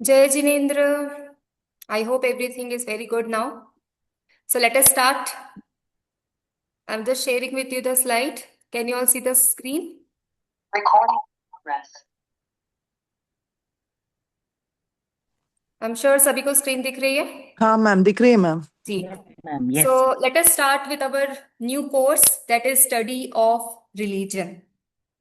Jai Jinendra, I hope everything is very good now. So let us start. I'm just sharing with you the slide. Can you all see the screen? Recording progress. I'm sure सभी को screen दिख रही है हाँ ma'am, दिख रही है ma'am. Ji. Ma'am, yes. So let us start with our new course, that is study of religion.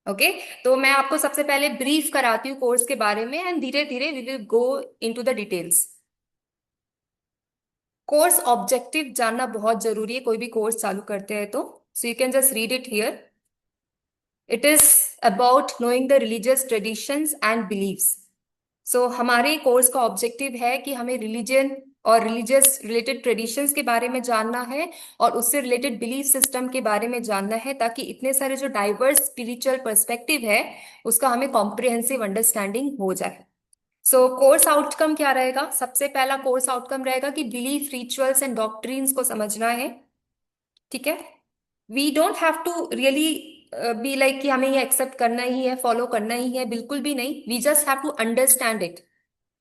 Okay तो मैं आपको सबसे पहले ब्रीफ कराती हूँ कोर्स के बारे में एंड धीरे धीरे we will go into the details. Course objective जानना बहुत जरूरी है कोई भी कोर्स चालू करते हैं तो so you can just read it here. It is about knowing the religious traditions and beliefs. So हमारे कोर्स का ऑब्जेक्टिव है कि हमें रिलीजन और रिलीजियस रिलेटेड ट्रेडिशंस के बारे में जानना है और उससे रिलेटेड बिलीफ सिस्टम के बारे में जानना है ताकि इतने सारे जो डाइवर्स स्पिरिचुअल पर्सपेक्टिव है उसका हमें कॉम्प्रिहेंसिव अंडरस्टैंडिंग हो जाए। सो कोर्स आउटकम क्या रहेगा? सबसे पहला कोर्स आउटकम रहेगा कि बिलीफ रिचुअल्स एंड डॉक्ट्रिन्स को समझना है। ठीक है, we don't have to really be like कि हमें ये एक्सेप्ट करना ही है, फॉलो करना ही है, बिल्कुल भी नहीं। We just have to understand it.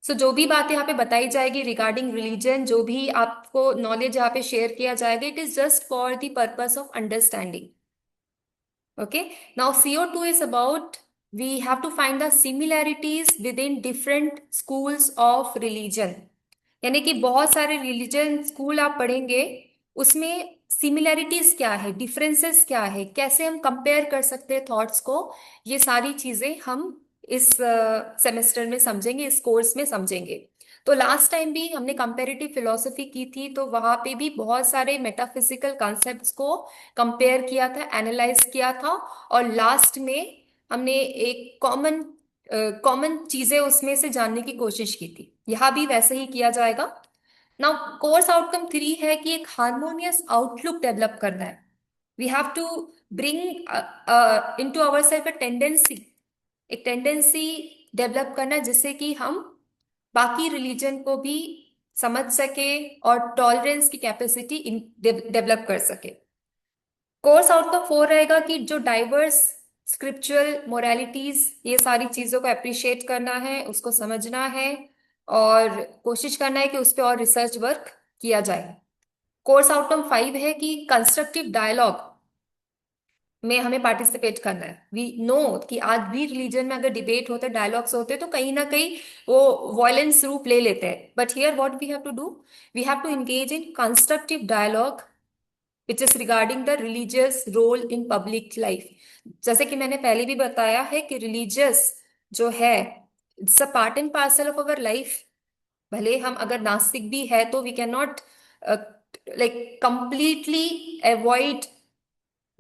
So जो भी बात यहाँ पे बताई जाएगी रिगार्डिंग रिलीजन, जो भी आपको नॉलेज यहाँ पे शेयर किया जाएगा, it is just for the purpose of understanding. Okay, now CO2 is about we have to find the similarities within different schools of religion. यानी कि बहुत सारे रिलीजन स्कूल आप पढ़ेंगे, उसमें सिमिलैरिटीज क्या है, डिफरेंसेस क्या है, कैसे हम कंपेयर कर सकते हैं थॉट्स को, ये सारी चीजें हम इस सेमेस्टर में समझेंगे, इस कोर्स में समझेंगे। तो लास्ट टाइम भी हमने कंपेरेटिव फिलोसफी की थी, तो वहां पे भी बहुत सारे मेटाफिजिकल कॉन्सेप्ट्स को कंपेयर किया था, एनालाइज किया था, और लास्ट में हमने एक कॉमन कॉमन चीजें उसमें से जानने की कोशिश की थी। यहाँ भी वैसे ही किया जाएगा। नाउ कोर्स आउटकम 3 है कि एक हार्मोनियस आउटलुक डेवलप करना है। We have to bring into our self a tendency, एक टेंडेंसी डेवलप करना जिससे कि हम बाकी रिलीजन को भी समझ सके और टॉलरेंस की कैपेसिटी डेवलप कर सके। कोर्स आउटकम 4 रहेगा कि जो डाइवर्स स्क्रिप्चुअल मोरालिटीज, ये सारी चीजों को अप्रिशिएट करना है, उसको समझना है और कोशिश करना है कि उस पर और रिसर्च वर्क किया जाए। कोर्स आउटकम 5 है कि कंस्ट्रक्टिव डायलॉग में हमें पार्टिसिपेट करना है। वी नो कि आज भी रिलीजन में अगर डिबेट होते, डायलॉग्स होते, तो कहीं ना कहीं वो वॉयलेंस रूप ले लेते हैं। But here what we have to do, we have to engage in constructive dialogue which is regarding the religious role in public life. जैसे कि मैंने पहले भी बताया है कि रिलीजियस जो है, it's a part and parcel of our life. भले हम अगर नास्तिक भी है तो we can not like completely avoid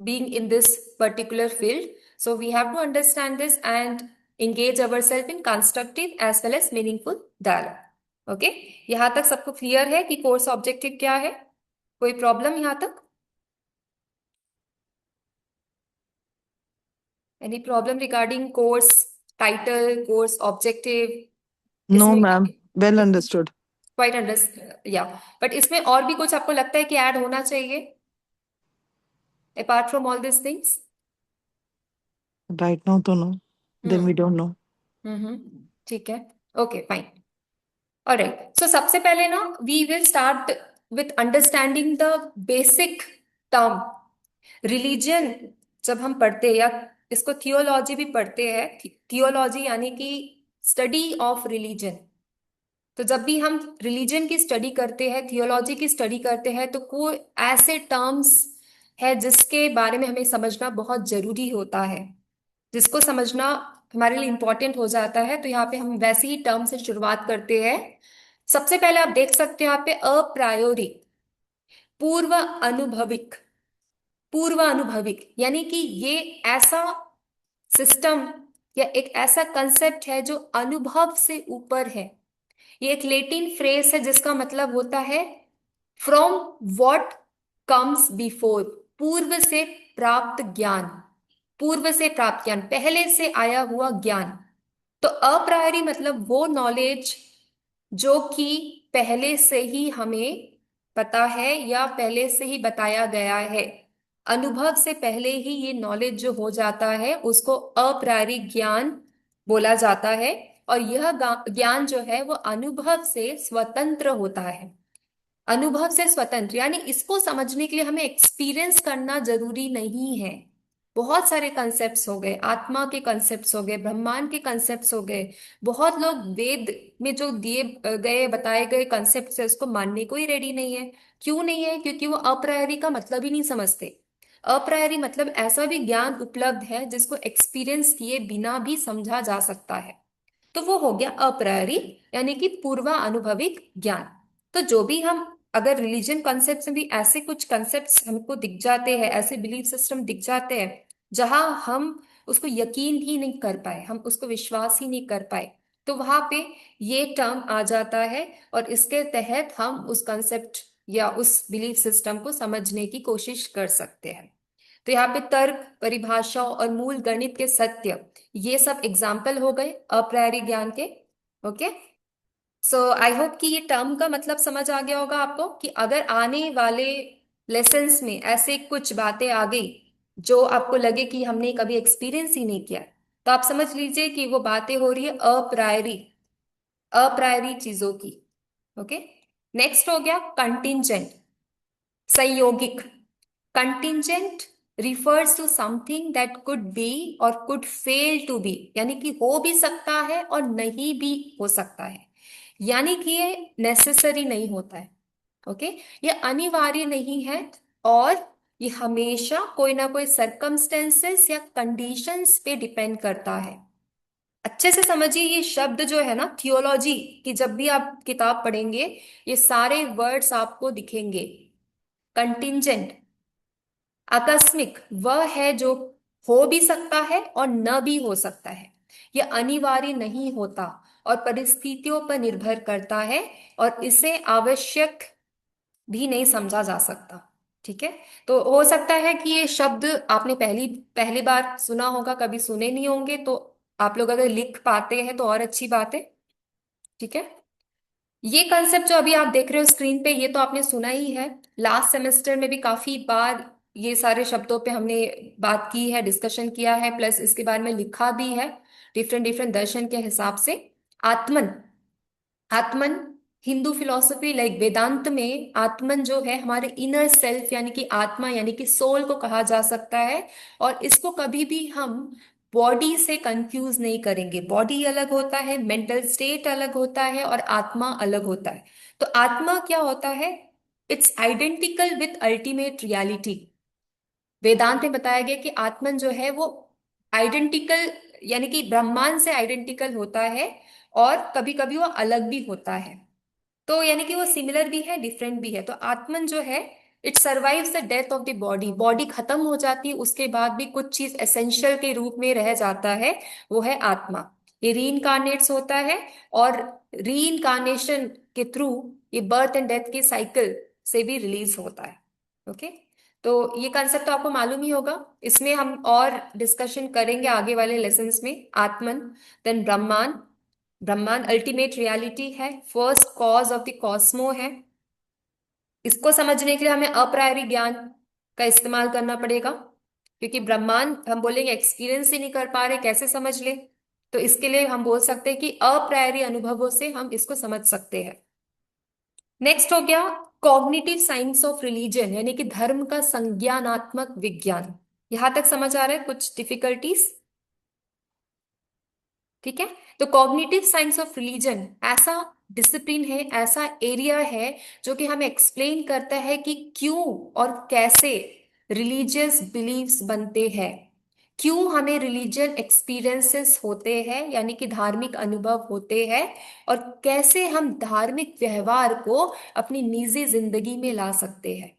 being in this particular field. So we have to understand this and engage ourselves in constructive as well as meaningful dialogue. Okay, यहाँ तक सबको क्लियर है कि कोर्स ऑब्जेक्टिव क्या है? कोई problem यहाँ तक? Any problem regarding course title, course objective? No ma'am, well understood. Quite understood yeah, but इसमें और भी कुछ आपको लगता है कि ऐड होना चाहिए apart from all this things? Right now तो no, then we don't know. ठीक है, ओके फाइन। ऑलराइट, सो सबसे पहले ना we will start with understanding the basic term religion. जब हम पढ़ते हैं, या इसको थियोलॉजी भी पढ़ते हैं, थियोलॉजी यानी कि स्टडी ऑफ रिलीजन। तो जब भी हम रिलीजन की स्टडी करते हैं, थियोलॉजी की स्टडी करते हैं, तो कोई ऐसे टर्म्स है जिसके बारे में हमें समझना बहुत जरूरी होता है, जिसको समझना हमारे लिए इंपॉर्टेंट हो जाता है। तो यहाँ पे हम वैसे ही टर्म से शुरुआत करते हैं। सबसे पहले आप देख सकते हो यहाँ पे अप्रायोरी, पूर्व अनुभविक। पूर्व अनुभविक यानी कि ये ऐसा सिस्टम या एक ऐसा कंसेप्ट है जो अनुभव से ऊपर है। ये एक लैटिन फ्रेज है जिसका मतलब होता है फ्रॉम व्हाट कम्स बिफोर, पूर्व से प्राप्त ज्ञान। पूर्व से प्राप्त ज्ञान, पहले से आया हुआ ज्ञान। तो अप्रायरी मतलब वो नॉलेज जो कि पहले से ही हमें पता है या पहले से ही बताया गया है। अनुभव से पहले ही ये नॉलेज जो हो जाता है उसको अप्रायरी ज्ञान बोला जाता है। और यह ज्ञान जो है वो अनुभव से स्वतंत्र होता है। अनुभव से स्वतंत्र यानी इसको समझने के लिए हमें एक्सपीरियंस करना जरूरी नहीं है। बहुत सारे कंसेप्ट्स हो गए, आत्मा के कंसेप्ट्स हो गए, ब्रह्मांड के कंसेप्ट्स हो गए। बहुत लोग वेद में जो दिए गए बताए गए कंसेप्ट्स है उसको मानने को ही रेडी नहीं है। क्यों नहीं है? क्योंकि वो अप्रायरी का मतलब ही नहीं समझते। अप्रायरी मतलब ऐसा भी ज्ञान उपलब्ध है जिसको एक्सपीरियंस किए बिना भी समझा जा सकता है। तो वो हो गया अप्रायरी, यानी कि पूर्वा अनुभविक ज्ञान। तो जो भी हम अगर रिलीजन कॉन्सेप्ट में भी ऐसे कुछ कॉन्सेप्ट्स हमको दिख जाते हैं, ऐसे बिलीफ सिस्टम दिख जाते हैं जहां हम उसको यकीन ही नहीं कर पाए, हम उसको विश्वास ही नहीं कर पाए, तो वहां पे ये टर्म आ जाता है और इसके तहत हम उस कॉन्सेप्ट या उस बिलीफ सिस्टम को समझने की कोशिश कर सकते हैं। तो यहाँ पे तर्क, परिभाषाओं और मूल गणित के सत्य, ये सब एग्जाम्पल हो गए अप्रायरी ज्ञान के। ओके, सो आई होप कि ये टर्म का मतलब समझ आ गया होगा आपको कि अगर आने वाले लेसन्स में ऐसे कुछ बातें आ गई जो आपको लगे कि हमने कभी एक्सपीरियंस ही नहीं किया, तो आप समझ लीजिए कि वो बातें हो रही है अप्रायरी, अप्रायरी चीजों की। ओके, नेक्स्ट हो गया कंटिंजेंट, संयोगिक। Contingent refers to something that could be और could fail to be, यानी कि हो भी सकता है और नहीं भी हो सकता है, यानी कि ये नेसेसरी नहीं होता है। ओके, ये अनिवार्य नहीं है और ये हमेशा कोई ना कोई सर्कमस्टेंसेस या कंडीशंस पे डिपेंड करता है। अच्छे से समझिए, ये शब्द जो है ना थियोलॉजी की, जब भी आप किताब पढ़ेंगे ये सारे वर्ड्स आपको दिखेंगे। कंटिंजेंट, आकस्मिक, वह है जो हो भी सकता है और न भी हो सकता है। यह अनिवार्य नहीं होता और परिस्थितियों पर निर्भर करता है और इसे आवश्यक भी नहीं समझा जा सकता। ठीक है, तो हो सकता है कि ये शब्द आपने पहली पहली बार सुना होगा, कभी सुने नहीं होंगे, तो आप लोग अगर लिख पाते हैं तो और अच्छी बात है। ठीक है, ये कंसेप्ट जो अभी आप देख रहे हो स्क्रीन पे, ये तो आपने सुना ही है। लास्ट सेमेस्टर में भी काफी बार ये सारे शब्दों पे हमने बात की है, डिस्कशन किया है, प्लस इसके बारे में लिखा भी है डिफरेंट डिफरेंट दर्शन के हिसाब से। आत्मन, आत्मन हिंदू फिलॉसफी लाइक वेदांत में आत्मन जो है हमारे इनर सेल्फ यानी कि आत्मा यानी कि सोल को कहा जा सकता है। और इसको कभी भी हम बॉडी से कंफ्यूज नहीं करेंगे। बॉडी अलग होता है, मेंटल स्टेट अलग होता है और आत्मा अलग होता है। तो आत्मा क्या होता है? It's identical with ultimate reality. Vedanta में बताया गया कि आत्मन जो है वो आइडेंटिकल यानी कि ब्रह्मांड से आइडेंटिकल होता है और कभी कभी वो अलग भी होता है। तो यानी कि वो सिमिलर भी है, डिफरेंट भी है। तो आत्मन जो है it survives the death of the body. Body खत्म हो जाती है, उसके बाद भी कुछ चीज एसेंशियल के रूप में रह जाता है, वो है आत्मा। ये रीइनकारनेट्स होता है और रीइनकारनेशन के थ्रू ये बर्थ एंड डेथ के साइकिल से भी रिलीज होता है। ओके, तो ये कंसेप्ट तो आपको मालूम ही होगा। इसमें हम और डिस्कशन करेंगे आगे वाले लेसन्स में। आत्मन, देन ब्रह्मांड। ब्रह्मांड अल्टीमेट रियलिटी है, first cause of the Cosmo है। इसको समझने के लिए हमें अप्रायरी ज्ञान का इस्तेमाल करना पड़ेगा, क्योंकि ब्रह्मांड हम बोलेंगे एक्सपीरियंस ही नहीं कर पा रहे, कैसे समझ ले। तो इसके लिए हम बोल सकते हैं कि अप्रायरी अनुभवों से हम इसको समझ सकते हैं। नेक्स्ट हो गया कॉग्निटिव साइंस ऑफ रिलीजन, यानी कि धर्म का संज्ञानात्मक विज्ञान। यहां तक समझ आ रहा है? कुछ डिफिकल्टीज? ठीक है, तो कॉग्निटिव साइंस ऑफ रिलीजन ऐसा डिसिप्लिन है, ऐसा एरिया है जो कि हमें एक्सप्लेन करता है कि क्यों और कैसे रिलीजियस बिलीव्स बनते हैं, क्यों हमें रिलीजियन एक्सपीरियंसेस होते हैं यानी कि धार्मिक अनुभव होते हैं, और कैसे हम धार्मिक व्यवहार को अपनी निजी जिंदगी में ला सकते हैं।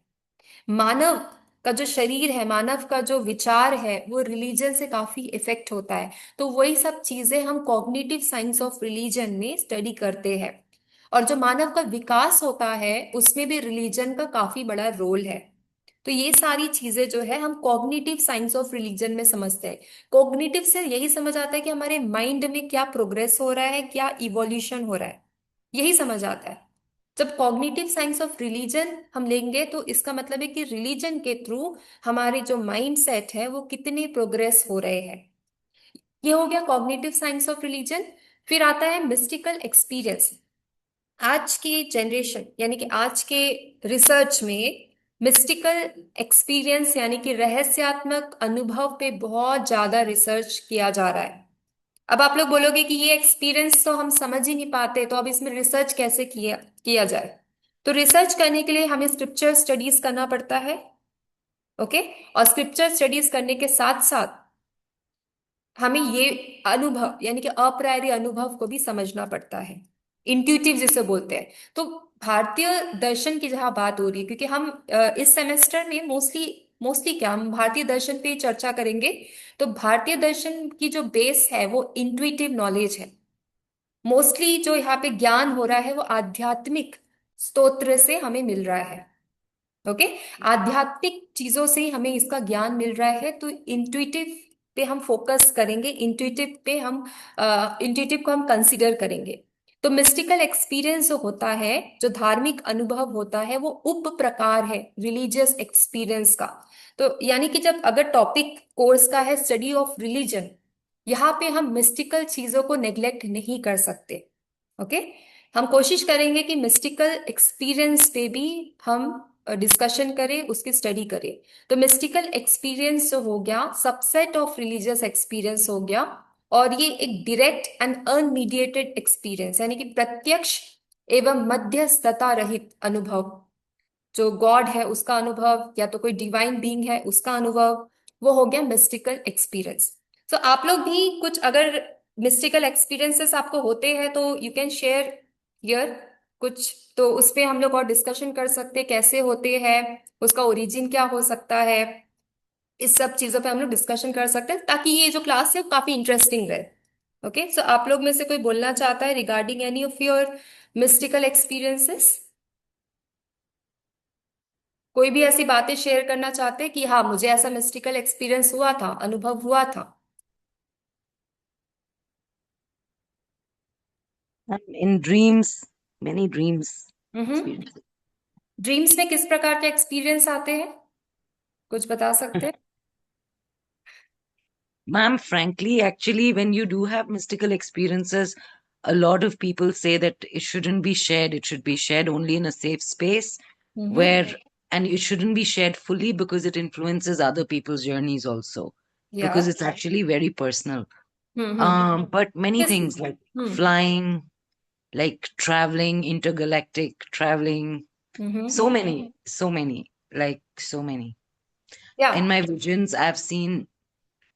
मानव का जो शरीर है, मानव का जो विचार है, वो रिलीजन से काफी इफेक्ट होता है। तो वही सब चीजें हम कॉग्निटिव साइंस ऑफ रिलीजन में स्टडी करते हैं। और जो मानव का विकास होता है उसमें भी रिलीजन का काफी बड़ा रोल है। तो ये सारी चीजें जो है हम कॉग्निटिव साइंस ऑफ रिलीजन में समझते हैं। कॉग्निटिव से यही समझ आता है कि हमारे माइंड में क्या प्रोग्रेस हो रहा है, क्या इवोल्यूशन हो रहा है, यही समझ आता है। जब कॉग्निटिव साइंस ऑफ रिलीजन हम लेंगे तो इसका मतलब है कि रिलीजन के थ्रू हमारे जो माइंड सेट है वो कितने प्रोग्रेस हो रहे हैं। ये हो गया कॉग्निटिव साइंस ऑफ रिलीजन। फिर आता है मिस्टिकल एक्सपीरियंस। आज की जनरेशन यानी कि आज के रिसर्च में मिस्टिकल एक्सपीरियंस यानी कि रहस्यात्मक अनुभव पे बहुत ज्यादा रिसर्च किया जा रहा है। अब आप लोग बोलोगे कि ये एक्सपीरियंस तो हम समझ ही नहीं पाते, तो अब इसमें रिसर्च कैसे किया किया जाए? तो रिसर्च करने के लिए हमें स्क्रिप्चर स्टडीज करना पड़ता है। ओके। और स्क्रिप्चर स्टडीज करने के साथ साथ हमें ये अनुभव यानी कि अप्रायरी अनुभव को भी समझना पड़ता है, इंट्यूटिव जिसे बोलते हैं। तो भारतीय दर्शन की जहाँ बात हो रही है, क्योंकि हम इस सेमेस्टर में मोस्टली मोस्टली क्या हम भारतीय दर्शन पे ही चर्चा करेंगे। तो भारतीय दर्शन की जो बेस है वो इंट्यूटिव नॉलेज है। मोस्टली जो यहाँ पे ज्ञान हो रहा है वो आध्यात्मिक स्तोत्र से हमें मिल रहा है। ओके। आध्यात्मिक चीजों से हमें इसका ज्ञान मिल रहा है, तो इंट्यूटिव पे हम फोकस करेंगे, इंट्यूटिव को हम कंसीडर करेंगे। तो मिस्टिकल एक्सपीरियंस जो होता है, जो धार्मिक अनुभव होता है, वो उप प्रकार है रिलीजियस एक्सपीरियंस का। तो यानी कि जब अगर टॉपिक कोर्स का है स्टडी ऑफ रिलीजन, यहाँ पे हम मिस्टिकल चीजों को नेग्लेक्ट नहीं कर सकते। ओके। हम कोशिश करेंगे कि मिस्टिकल एक्सपीरियंस पे भी हम डिस्कशन करें, उसकी स्टडी करें। तो मिस्टिकल एक्सपीरियंस जो हो गया सबसेट ऑफ रिलीजियस एक्सपीरियंस हो गया, और ये एक डायरेक्ट एंड अनमीडिएटेड एक्सपीरियंस यानी कि प्रत्यक्ष एवं मध्यस्थता रहित अनुभव। जो गॉड है उसका अनुभव या तो कोई डिवाइन बीइंग है उसका अनुभव, वो हो गया मिस्टिकल एक्सपीरियंस। तो आप लोग भी कुछ अगर मिस्टिकल एक्सपीरियंसेस आपको होते हैं तो यू कैन शेयर हियर कुछ, तो उस पे हम लोग और डिस्कशन कर सकते हैं कैसे होते हैं, उसका ओरिजिन क्या हो सकता है। इस सब चीजों पे हम लोग डिस्कशन कर सकते हैं ताकि ये जो क्लास है वो काफी इंटरेस्टिंग रहे। ओके। सो आप लोग में से कोई बोलना चाहता है regarding any of your mystical experiences? कोई भी ऐसी बातें शेयर करना चाहते हैं कि हाँ मुझे ऐसा मिस्टिकल एक्सपीरियंस हुआ था, अनुभव हुआ था? In dreams, many dreams hmm. experiences. Dreams में किस प्रकार के एक्सपीरियंस आते हैं, कुछ बता सकते हैं? Ma'am, frankly, actually, when you do have mystical experiences, a lot of people say that it shouldn't be shared. It should be shared only in a safe space where, and it shouldn't be shared fully because it influences other people's journeys also, या because it's actually very personal. Hmm. But many किस things like हम्म flying, like traveling, intergalactic traveling, हम्म so many, like so many. या In my visions,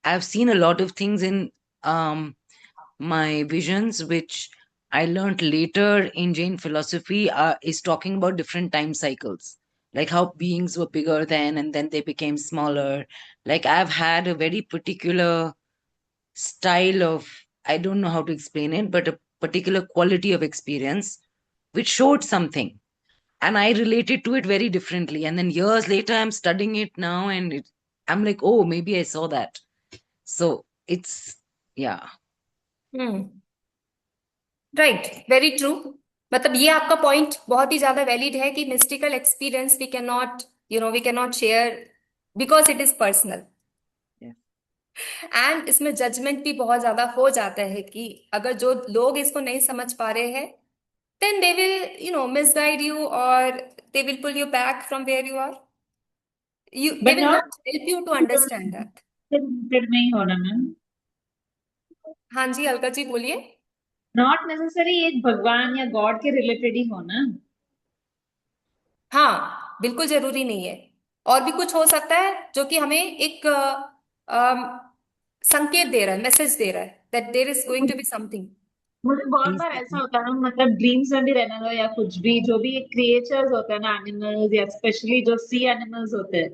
I've seen a lot of things in my visions, which I learned later in Jain philosophy, is talking about different time cycles, like how beings were bigger then and then they became smaller. Like I've had a very particular style of, I don't know how to explain it, but a particular quality of experience which showed something. And I related to it very differently. And then years later, I'm studying it now and I'm like, oh, maybe I saw that. So it's, yeah. Hmm. Right, very true. मतलब ये आपका point बहुत ही ज्यादा valid है कि mystical experience we can not we can not share because it is personal. Yeah. And इसमें judgement भी बहुत ज्यादा हो जाता है कि अगर जो लोग इसको नहीं समझ पा रहे हैं then they will misguide you, or they will pull you back from where you are. They but will not not help you to understand that. Related में ही हो रहा मैम। हाँ जी अलका जी बोलिए। नॉट नेसेसरी एक भगवान या गॉड के रिलेटेड ही हो ना। हाँ बिल्कुल जरूरी नहीं है, और भी कुछ हो सकता है जो कि हमें एक संकेत दे रहा है, मैसेज दे रहा है that there is going to be something. मुझे बहुत Please. बार ऐसा होता है ना, मतलब ड्रीम्स में भी रहना दो या कुछ भी, जो भी क्रिएचर्स होते हैं ना, एनिमल्स या स्पेशली जो सी एनिमल्स होते हैं,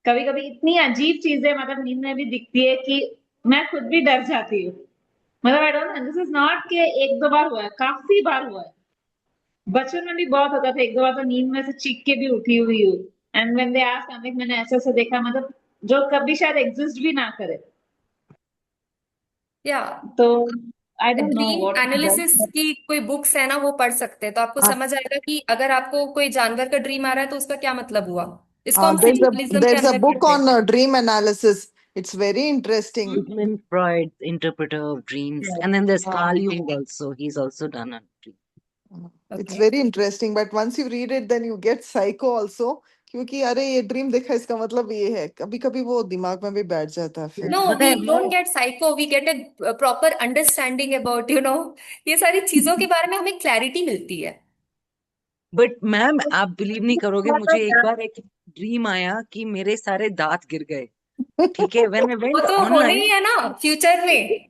कभी कभी इतनी अजीब चीजें मतलब नींद में भी दिखती है कि मैं खुद भी डर जाती हूँ। मतलब I don't know, this is not कि एक दो बार हुआ है, काफी बार हुआ है। बचपन में भी बहुत होता था, एक दो बार तो नींद में से चीख के भी उठी हुई हूँ। एंड व्हेन दे आस्क, मैंने ऐसा ऐसा देखा, मतलब जो कभी शायद एग्जिस्ट भी ना करे। या तो I don't know dream analysis what. की कोई बुक्स है ना, वो पढ़ सकते हैं तो आपको Uh, समझ आएगा कि अगर आपको कोई जानवर का ड्रीम आ रहा है तो उसका क्या मतलब हुआ। इसको हम there's a सिंबोलिज्म के there's a अंदर book पढ़ते हैं। on dream analysis. It's very interesting. Sigmund Freud, interpreter of dreams, and then there's Carl Jung also. He's also done a dream. It's Okay. very interesting, but once you read it, then you get psycho also. क्योंकि अरे ये dream देखा इसका मतलब ये है, कभी कभी वो दिमाग में भी बैठ जाता है फिर. No, But we I don't get psycho. We get a proper understanding about, ये सारी चीजों के बारे में हमें क्लैरिटी मिलती है. बट मैम आप बिलीव नहीं करोगे, मुझे एक बार एक ड्रीम आया कि मेरे सारे दांत गिर गए. ठीक है, when I वो went तो होना ही online, है ना फ्यूचर में.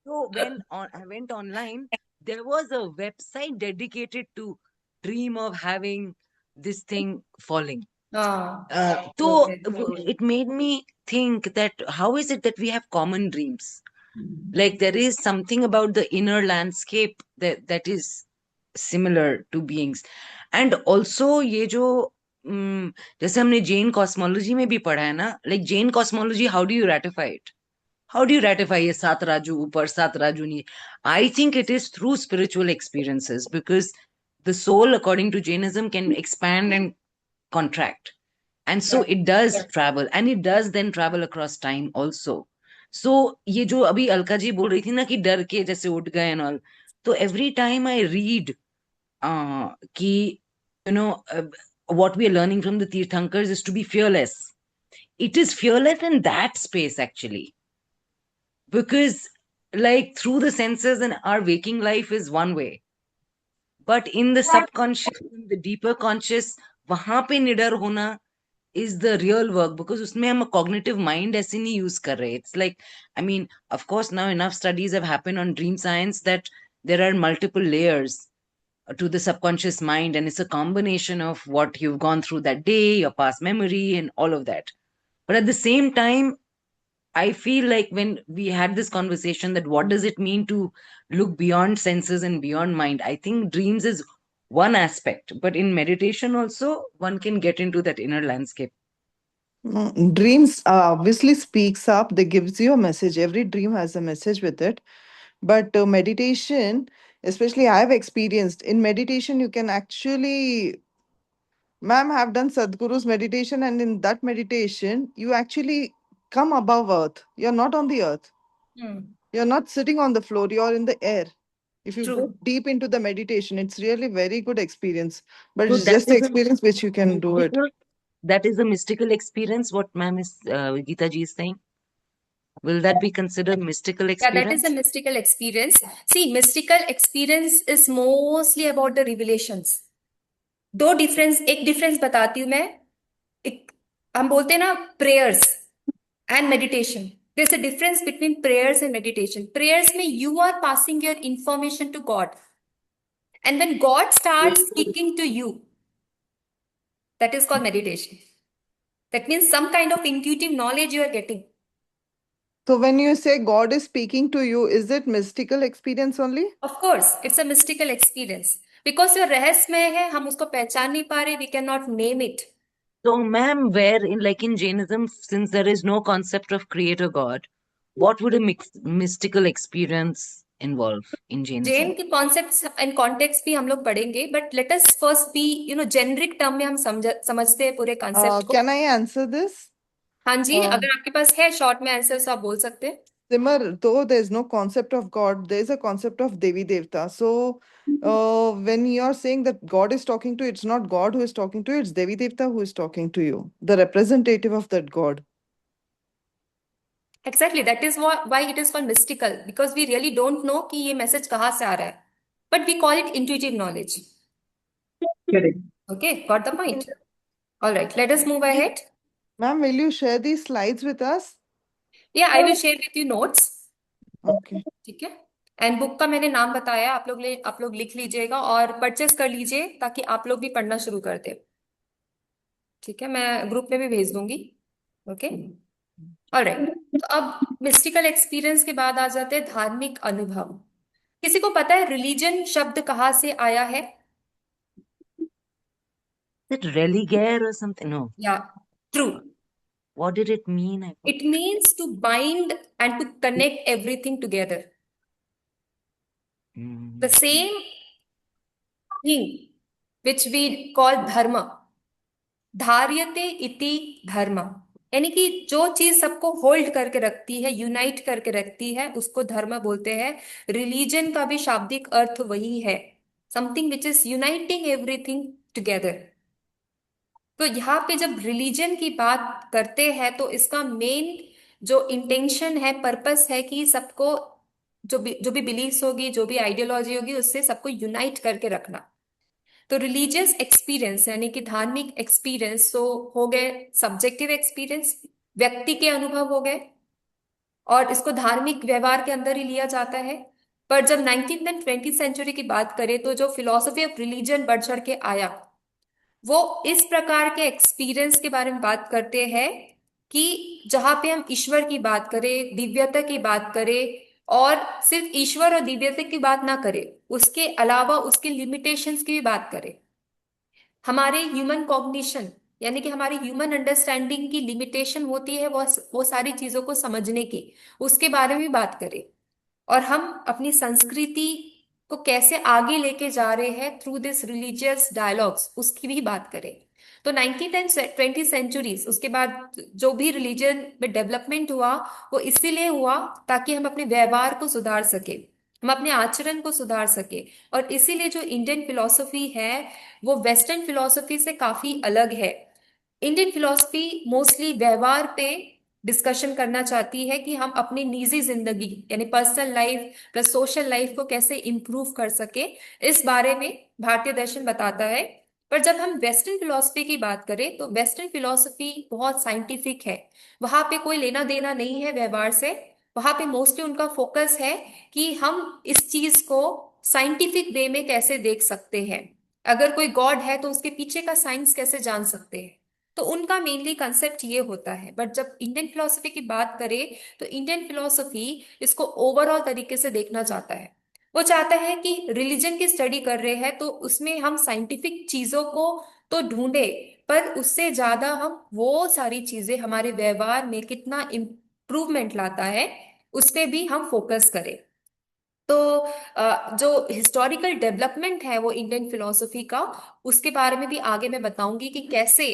so I went online, there was a website dedicated to dream of having this thing falling. हाँ. So Okay. it made me think that how is it that we have common dreams? Like there is something about the inner landscape that is similar to beings. And also ये जो जैसे हमने Jain cosmology में भी पढ़ा है ना, like Jain cosmology, how do you ratify it? How do you ratify ये सात राजू ऊपर सात राजू नी? I think it is through spiritual experiences, because the soul, according to Jainism, can expand and contract. And so it does travel, and it does then travel across time also. So ये जो अभी अलका जी बोल रही थी ना कि डर के जैसे उठ गए and all, तो every time I read कि what we are learning from the Tirthankars is to be fearless. It is fearless in that space actually, because like through the senses and our waking life is one way, but in the subconscious, in the deeper conscious, वहां पे निडर होना is the real work, because उसमें हम cognitive mind ऐसे नहीं use कर रहे. It's like, I mean, of course now enough studies have happened on dream science that there are multiple layers to the subconscious mind, and it's a combination of what you've gone through that day, your past memory, and all of that. But at the same time, I feel like when we had this conversation, that what does it mean to look beyond senses and beyond mind? I think dreams is one aspect, but in meditation also, one can get into that inner landscape. Dreams obviously speaks up. They gives you a message. Every dream has a message with it. But meditation, especially I have experienced in meditation, you can actually, ma'am, have done Sadhguru's meditation, and in that meditation, you actually come above earth. You're not on the earth. Hmm. You're not sitting on the floor. You're in the air. If you go True. deep into the meditation, it's really very good experience. But So it's that just the is a experience which you can do it. mystical, that is a mystical experience. What ma'am is Geeta ji is saying? Will that be considered mystical Yeah, that is experience? a mystical experience. See, mystical experience is mostly about the revelations. एक difference बताती हूँ मैं. एक हम बोलते हैं ना prayers and meditation. There's a difference between prayers and meditation. Prayers में you are passing your information to God. And when God starts speaking to you, that is called meditation. That means some kind of intuitive knowledge you are getting. So when you say God is speaking to you, is it mystical experience only? Of course, it's a mystical experience. Because your रहस्यमय है, हम उसको पहचान नहीं पा रहे, we cannot name it. So, ma'am, where in Jainism, since there is no concept of creator God, what would a mystical experience involve in Jainism? Jain के concepts and context भी हम लोग पढ़ेंगे, but let us first be generic term में हम समझते हैं पूरे कॉन्सेप्ट को. Can I answer this? हाँ जी, अगर आपके पास है शॉर्ट में आंसर तो आप बोल सकते हैं. Simar, though there's no concept of God, there's a concept of Devi Devta. So, when you're saying that God is talking to you, it's not God who is talking to you, it's Devi Devta who is talking to you, the representative of that God. Exactly, that is why it is called mystical, because we really don't know कि ये message कहाँ से आ रहा है, but we call it intuitive knowledge. Correct. Okay, got the point. All right, let us move ahead. Ma'am, will you share these slides with us? Yeah, I will share with you notes. Okay. ठीक है. And book का मैंने नाम बताया, आप लोग लिख लीजिएगा और परचेस कर लीजिए ताकि आप लोग भी पढ़ना शुरू कर दे. ठीक है, मैं ग्रुप में भी भेज दूंगी. Okay, alright. तो अब मिस्टिकल एक्सपीरियंस के बाद आ जाते हैं धार्मिक अनुभव. किसी को पता है रिलीजन शब्द कहाँ से आया है? Is it religare or something? No. या true. What did it mean? I It means to bind and to connect everything together. The same thing which we call dharma. Dharyate iti dharma. यानी कि जो चीज सबको hold करके रखती है, unite करके रखती है, उसको धर्म बोलते हैं। रिलीजन का भी शाब्दिक अर्थ वही है, something which is uniting everything together. तो यहाँ पे जब रिलीजन की बात करते हैं तो इसका मेन जो इंटेंशन है, पर्पस है कि सबको, जो भी बिलीफ्स होगी, जो भी आइडियोलॉजी होगी, उससे सबको यूनाइट करके रखना। तो रिलीजियस एक्सपीरियंस यानी कि धार्मिक एक्सपीरियंस तो हो गए, सब्जेक्टिव एक्सपीरियंस व्यक्ति के अनुभव हो गए, और इसको धार्मिक व्यवहार के अंदर ही लिया जाता है। पर जब 19th एंड 20th सेंचुरी की बात करें तो जो फिलोसफी ऑफ रिलीजन बढ़ चढ़ के आया, वो इस प्रकार के एक्सपीरियंस के बारे में बात करते हैं कि जहां पे हम ईश्वर की बात करें, दिव्यता की बात करें, और सिर्फ ईश्वर और दिव्यता की बात ना करें, उसके अलावा उसके लिमिटेशंस की भी बात करें। हमारे ह्यूमन कॉग्निशन यानी कि हमारी ह्यूमन अंडरस्टैंडिंग की लिमिटेशन होती है, वो सारी चीजों को समझने की, उसके बारे में भी बात करें। और हम अपनी संस्कृति को कैसे आगे लेके जा रहे हैं थ्रू दिस रिलीजियस डायलॉग्स, उसकी भी बात करें। तो 19th एंड 20th सेंचुरीज, उसके बाद जो भी रिलीजन में डेवलपमेंट हुआ, वो इसीलिए हुआ ताकि हम अपने व्यवहार को सुधार सके, हम अपने आचरण को सुधार सके। और इसीलिए जो इंडियन फिलॉसफी है वो वेस्टर्न फिलॉसफी से काफी अलग है। इंडियन फिलॉसफी मोस्टली व्यवहार पे डिस्कशन करना चाहती है कि हम अपनी निजी जिंदगी यानी personal life plus social life को कैसे इंप्रूव कर सके, इस बारे में भारतीय दर्शन बताता है। पर जब हम वेस्टर्न फिलॉसफी की बात करें तो वेस्टर्न फिलॉसफी बहुत साइंटिफिक है, वहां पे कोई लेना देना नहीं है व्यवहार से। वहां पे मोस्टली उनका फोकस है कि हम इस चीज को साइंटिफिक वे में कैसे देख सकते हैं, अगर कोई गॉड है तो उसके पीछे का साइंस कैसे जान सकते हैं। तो उनका मेनली कंसेप्ट ये होता है। बट जब इंडियन फिलोसफी की बात करें तो इंडियन फिलोसफी इसको ओवरऑल तरीके से देखना चाहता है। वो चाहता है कि रिलीजन की स्टडी कर रहे हैं तो उसमें हम साइंटिफिक चीजों को तो ढूंढे, पर उससे ज्यादा हम वो सारी चीजें हमारे व्यवहार में कितना इम्प्रूवमेंट लाता है, उस पे भी हम फोकस करें। तो जो हिस्टोरिकल डेवलपमेंट है वो इंडियन फिलोसफी का, उसके बारे में भी आगे मैं बताऊंगी कि कैसे,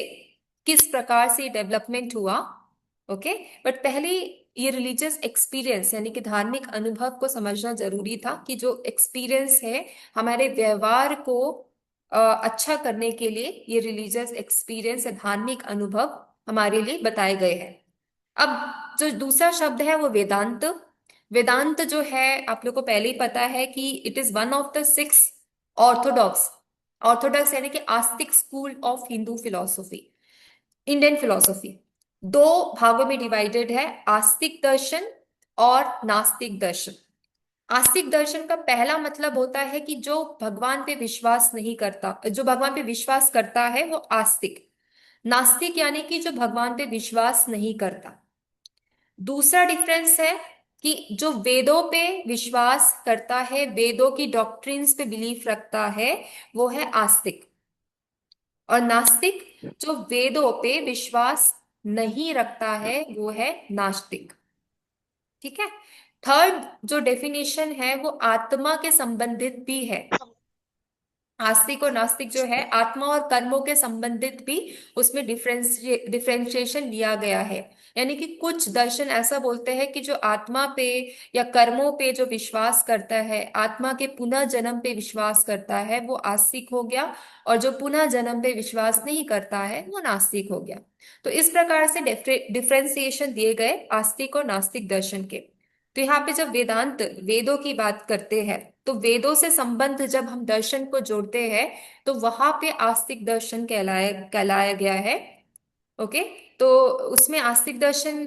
किस प्रकार से डेवलपमेंट हुआ। ओके, बट पहले ये रिलीजियस एक्सपीरियंस यानी कि धार्मिक अनुभव को समझना जरूरी था कि जो एक्सपीरियंस है हमारे व्यवहार को अच्छा करने के लिए, ये रिलीजियस एक्सपीरियंस या धार्मिक अनुभव हमारे लिए बताए गए हैं। अब जो दूसरा शब्द है वो वेदांत। वेदांत जो है आप लोग को पहले ही पता है कि it is one of the 6 Orthodox, Orthodox यानी कि आस्तिक school of Hindu philosophy. Indian philosophy दो भागों में डिवाइडेड है, आस्तिक दर्शन और नास्तिक दर्शन। आस्तिक दर्शन का पहला मतलब होता है कि जो भगवान पे विश्वास नहीं करता, जो भगवान पे विश्वास करता है वो आस्तिक। नास्तिक यानी कि जो भगवान पे विश्वास नहीं करता। दूसरा डिफरेंस है कि जो वेदों पे विश्वास करता है, वेदों की डॉक्ट्रिन्स पे बिलीफ रखता है, वो है आस्तिक। और नास्तिक जो वेदों पे विश्वास नहीं रखता है, वो है नास्तिक। ठीक है। थर्ड जो डेफिनेशन है वो आत्मा के संबंधित भी है। आस्तिक और नास्तिक जो है आत्मा और कर्मों के संबंधित भी उसमें डिफरेंशिएशन लिया गया है। यानी कि कुछ दर्शन ऐसा बोलते हैं कि जो आत्मा पे या कर्मों पे जो विश्वास करता है, आत्मा के पुनः जन्म पे विश्वास करता है, वो आस्तिक हो गया, और जो पुनः जन्म पे विश्वास नहीं करता है वो नास्तिक हो गया। तो इस प्रकार से डिफरेंशिएशन दिए गए आस्तिक और नास्तिक दर्शन के। तो यहाँ पे जब वेदांत वेदों की बात करते हैं तो वेदों से संबंध जब हम दर्शन को जोड़ते हैं तो वहां पे आस्तिक दर्शन कहलाया कहलाया गया है। ओके, तो उसमें आस्तिक दर्शन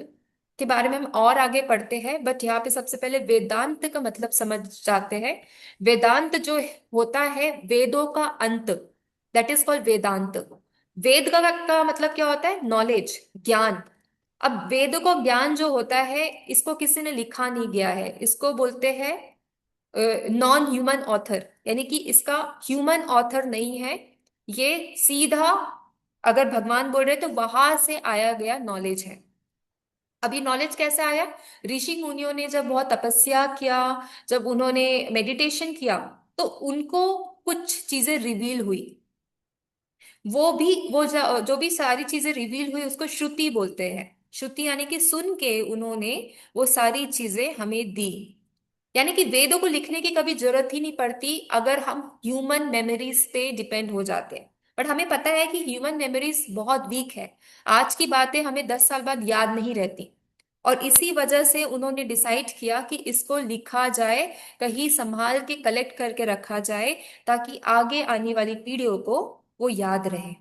के बारे में हम और आगे पढ़ते हैं, बट यहाँ पे सबसे पहले वेदांत का मतलब समझ जाते हैं। वेदांत जो होता है वेदों का अंत, दैट इज कॉल्ड वेदांत। वेद का मतलब क्या होता है? नॉलेज, ज्ञान। अब वेद को ज्ञान जो होता है इसको किसी ने लिखा नहीं गया है, इसको बोलते हैं नॉन ह्यूमन ऑथर, यानी कि इसका ह्यूमन ऑथर नहीं है। ये सीधा अगर भगवान बोल रहे तो वहां से आया गया नॉलेज है। अब ये नॉलेज कैसे आया? ऋषि मुनियों ने जब बहुत तपस्या किया, जब उन्होंने मेडिटेशन किया, तो उनको कुछ चीजें रिवील हुई। वो भी जो भी सारी चीजें रिवील हुई उसको श्रुति बोलते हैं। श्रुति यानी कि सुन के उन्होंने वो सारी चीजें हमें दी। यानी कि वेदों को लिखने की कभी जरूरत ही नहीं पड़ती अगर हम ह्यूमन मेमोरीज पे डिपेंड हो जाते हैं। बट हमें पता है कि ह्यूमन मेमोरीज बहुत वीक है। आज की बातें हमें 10 साल बाद याद नहीं रहती। और इसी वजह से उन्होंने डिसाइड किया कि इसको लिखा जाए, कहीं संभाल के कलेक्ट करके रखा जाए, ताकि आगे आने वाली पीढ़ियों को वो याद रहे।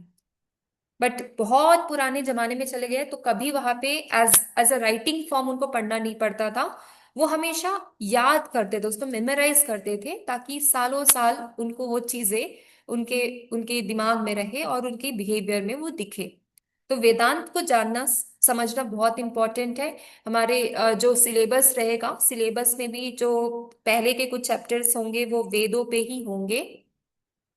बट बहुत पुराने जमाने में चले गए तो कभी वहां पे as as a writing form उनको पढ़ना नहीं पड़ता था। वो हमेशा याद करते थे, उसको मेमोराइज करते थे, ताकि सालों साल उनको वो चीजें उनके उनके दिमाग में रहे और उनके बिहेवियर में वो दिखे। तो वेदांत को जानना समझना बहुत इंपॉर्टेंट है। हमारे जो सिलेबस रहेगा, सिलेबस में भी जो पहले के कुछ चैप्टर्स होंगे वो वेदों पे ही होंगे।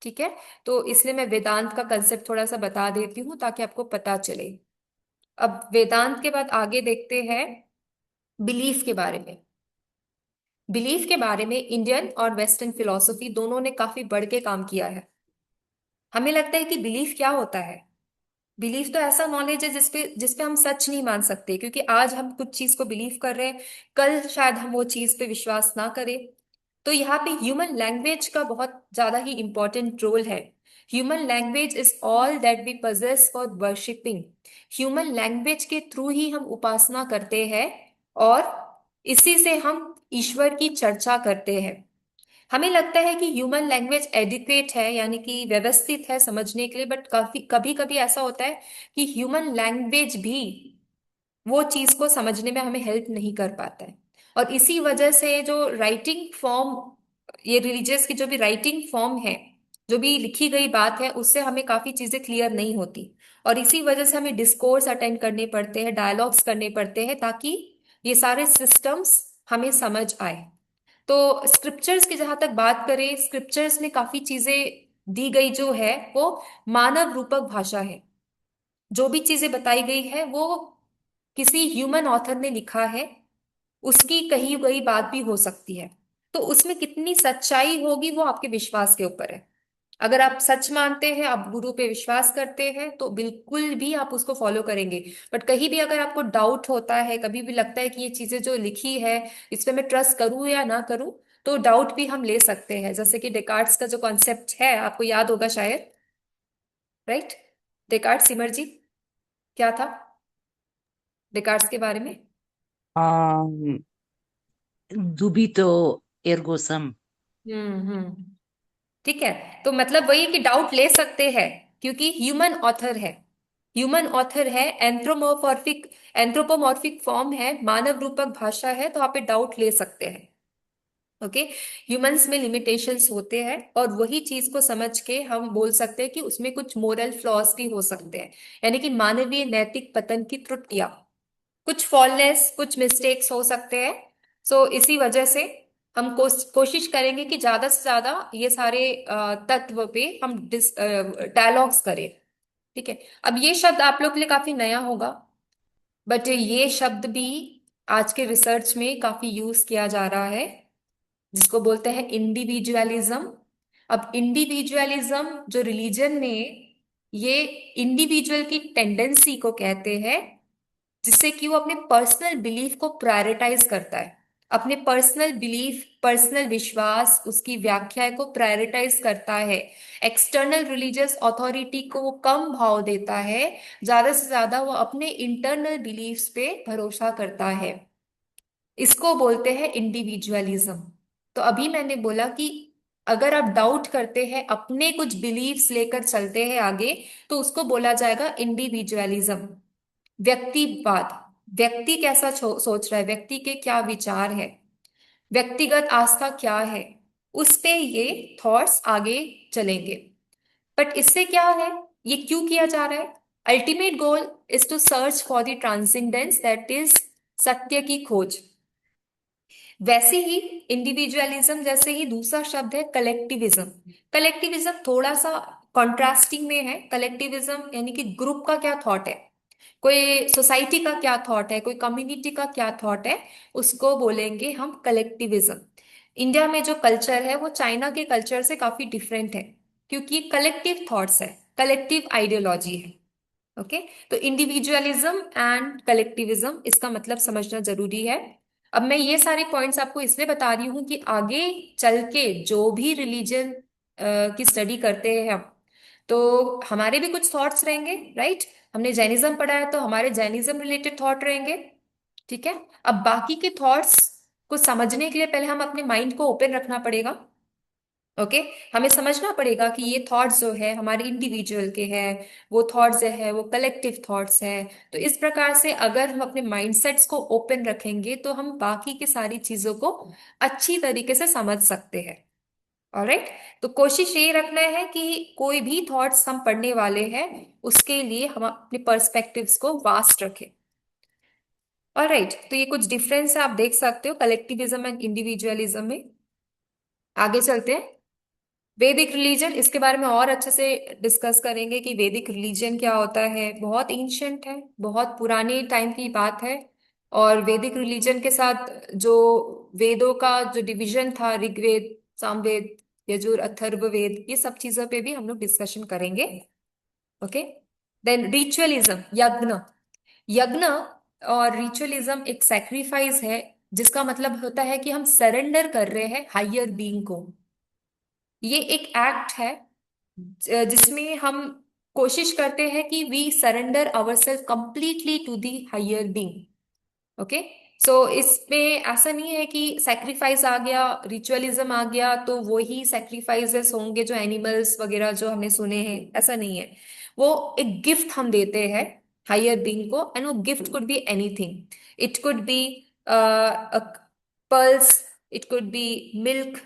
ठीक है। तो इसलिए मैं वेदांत का कंसेप्ट थोड़ा सा बता देती हूँ ताकि आपको पता चले। अब वेदांत के बाद आगे देखते हैं बिलीफ के बारे में। बिलीफ के बारे में इंडियन और वेस्टर्न फिलोसफी दोनों ने काफी बढ़ के काम किया है। हमें लगता है कि बिलीफ क्या होता है। बिलीफ तो ऐसा नॉलेज है जिसपे हम सच नहीं मान सकते, क्योंकि आज हम कुछ चीज को बिलीव कर रहे हैं, कल शायद हम वो चीज पे विश्वास ना करें। तो यहाँ पे ह्यूमन लैंग्वेज का बहुत ज्यादा ही इंपॉर्टेंट रोल है। Human language is all that we possess for worshipping. Human language के थ्रू ही हम उपासना करते हैं, और इसी से हम ईश्वर की चर्चा करते हैं। हमें लगता है कि ह्यूमन लैंग्वेज एडिक्वेट है, यानी कि व्यवस्थित है समझने के लिए, बट काफी कभी कभी ऐसा होता है कि ह्यूमन लैंग्वेज भी वो चीज को समझने में हमें हेल्प नहीं कर पाता है। और इसी वजह से जो राइटिंग फॉर्म, ये रिलीजियस की जो भी राइटिंग फॉर्म है, जो भी लिखी गई बात है, उससे हमें काफी चीजें क्लियर नहीं होती। और इसी वजह से हमें डिस्कोर्स अटेंड करने पड़ते हैं, डायलॉग्स करने पड़ते हैं, ताकि ये सारे सिस्टम्स हमें समझ आए। तो स्क्रिप्चर्स की जहां तक बात करें, स्क्रिप्चर्स में काफी चीजें दी गई जो है वो मानव रूपक भाषा है। जो भी चीजें बताई गई है वो किसी ह्यूमन ऑथर ने लिखा है, उसकी कही गई बात भी हो सकती है। तो उसमें कितनी सच्चाई होगी वो आपके विश्वास के ऊपर है। अगर आप सच मानते हैं, आप गुरु पे विश्वास करते हैं, तो बिल्कुल भी आप उसको फॉलो करेंगे। बट कहीं भी अगर आपको डाउट होता है, कभी भी लगता है कि ये चीजें जो लिखी है इस पे मैं ट्रस्ट करूं या ना करूं, तो डाउट भी हम ले सकते हैं। जैसे कि डेकार्ट्स का जो कॉन्सेप्ट है आपको याद होगा शायद, राइट? डेकार्ट, सिमर जी, क्या था डेकार्ट्स के बारे में? um dubito ergo sum. हम्म। ठीक है। तो मतलब वही कि डाउट ले सकते हैं, क्योंकि ह्यूमन ऑथर है। ह्यूमन ऑथर है, एंथ्रोपोमॉर्फिक फॉर्म है, मानव रूपक भाषा है, तो आप पे डाउट ले सकते हैं। ओके। ह्यूमंस में लिमिटेशंस होते हैं, और वही चीज को समझ के हम बोल सकते हैं कि उसमें कुछ मोरल फ्लॉज भी हो सकते हैं, यानी कि मानवीय नैतिक पतन की त्रुटियां, कुछ फॉलनेस, कुछ मिस्टेक्स हो सकते हैं। सो इसी वजह से हम कोशिश करेंगे कि ज्यादा से ज्यादा ये सारे तत्व पे हम डायलॉग्स करें। ठीक है। अब ये शब्द आप लोग के लिए काफी नया होगा, बट ये शब्द भी आज के रिसर्च में काफी यूज किया जा रहा है, जिसको बोलते हैं इंडिविजुअलिज्म। अब इंडिविजुअलिज्म जो रिलीजन में, ये इंडिविजुअल की टेंडेंसी को कहते हैं, जिससे कि वो अपने पर्सनल बिलीफ को प्रायोरिटाइज करता है। अपने पर्सनल बिलीफ, पर्सनल विश्वास, उसकी व्याख्या को प्रायोरिटाइज करता है। एक्सटर्नल रिलीजियस अथॉरिटी को वो कम भाव देता है, ज्यादा से ज्यादा वो अपने इंटरनल बिलीफ्स पे भरोसा करता है। इसको बोलते हैं इंडिविजुअलिज्म। तो अभी मैंने बोला कि अगर आप डाउट करते हैं, अपने कुछ बिलीफ्स लेकर चलते हैं आगे, तो उसको बोला जाएगा इंडिविजुअलिज्म। व्यक्तिवाद, व्यक्ति कैसा सोच रहा है, व्यक्ति के क्या विचार है, व्यक्तिगत आस्था क्या है, उस पे ये थॉट्स आगे चलेंगे। बट इससे क्या है, ये क्यों किया जा रहा है? Ultimate goal is to search for the transcendence, that is सत्य की खोज। वैसे ही इंडिविजुअलिज्म जैसे ही दूसरा शब्द है कलेक्टिविज्म। कलेक्टिविज्म थोड़ा सा कॉन्ट्रास्टिंग में है। कलेक्टिविज्म यानी कि ग्रुप का क्या थॉट है, कोई सोसाइटी का क्या थॉट है, कोई कम्युनिटी का क्या थॉट है, उसको बोलेंगे हम कलेक्टिविज्म। इंडिया में जो कल्चर है वो चाइना के कल्चर से काफी डिफरेंट है, क्योंकि कलेक्टिव थॉट्स है, कलेक्टिव आइडियोलॉजी है। ओके। तो इंडिविजुअलिज्म एंड कलेक्टिविज्म, इसका मतलब समझना जरूरी है। अब मैं ये सारे पॉइंट्स आपको इसलिए बता रही हूँ कि आगे चल के जो भी रिलीजन की स्टडी करते हैं हम, तो हमारे भी कुछ थॉट्स रहेंगे, राइट। हमने जैनिज्म पढ़ा है तो हमारे जैनिज्म रिलेटेड थॉट रहेंगे, ठीक है। अब बाकी के थॉट्स को समझने के लिए पहले हम अपने माइंड को ओपन रखना पड़ेगा। ओके। हमें समझना पड़ेगा कि ये थॉट्स जो है हमारे इंडिविजुअल के हैं, वो थॉट्स जो है वो कलेक्टिव थॉट्स हैं। तो इस प्रकार से अगर हम अपने माइंडसेट्स को ओपन रखेंगे तो हम बाकी की सारी चीजों को अच्छी तरीके से समझ सकते हैं। ऑलराइट। तो कोशिश ये रखना है कि कोई भी थॉट्स हम पढ़ने वाले हैं उसके लिए हम अपने पर्सपेक्टिव्स को वास्ट रखें। ऑलराइट। तो ये कुछ डिफरेंस है, आप देख सकते हो कलेक्टिविज्म एंड इंडिविजुअलिज्म में। आगे चलते हैं। वैदिक रिलीजन, इसके बारे में और अच्छे से डिस्कस करेंगे कि वैदिक रिलीजन क्या होता है। बहुत एंशंट है, बहुत पुराने टाइम की बात है। और वैदिक रिलीजन के साथ जो वेदों का जो डिवीजन था, ऋग्वेद, सामवेद, यजुर, अथर्ववेद, ये सब चीजों पे भी हम लोग डिस्कशन करेंगे। ओके। देन रिचुअलिज्म, यज्ञ। यज्ञ और रिचुअलिज्म एक सैक्रिफाइस है, जिसका मतलब होता है कि हम सरेंडर कर रहे हैं हायर बीइंग को। ये एक एक्ट है जिसमें हम कोशिश करते हैं कि we surrender ourselves completely to the higher being. Okay. So इसमें ऐसा नहीं है कि सैक्रिफाइस आ गया, रिचुअलिज्म आ गया तो वो ही सैक्रिफाइसेस होंगे जो एनिमल्स वगैरह जो हमने सुने हैं, ऐसा नहीं है। वो एक गिफ्ट हम देते हैं हायर बीइंग को, एंड वो gift could be anything. It could be pulse, it could be milk,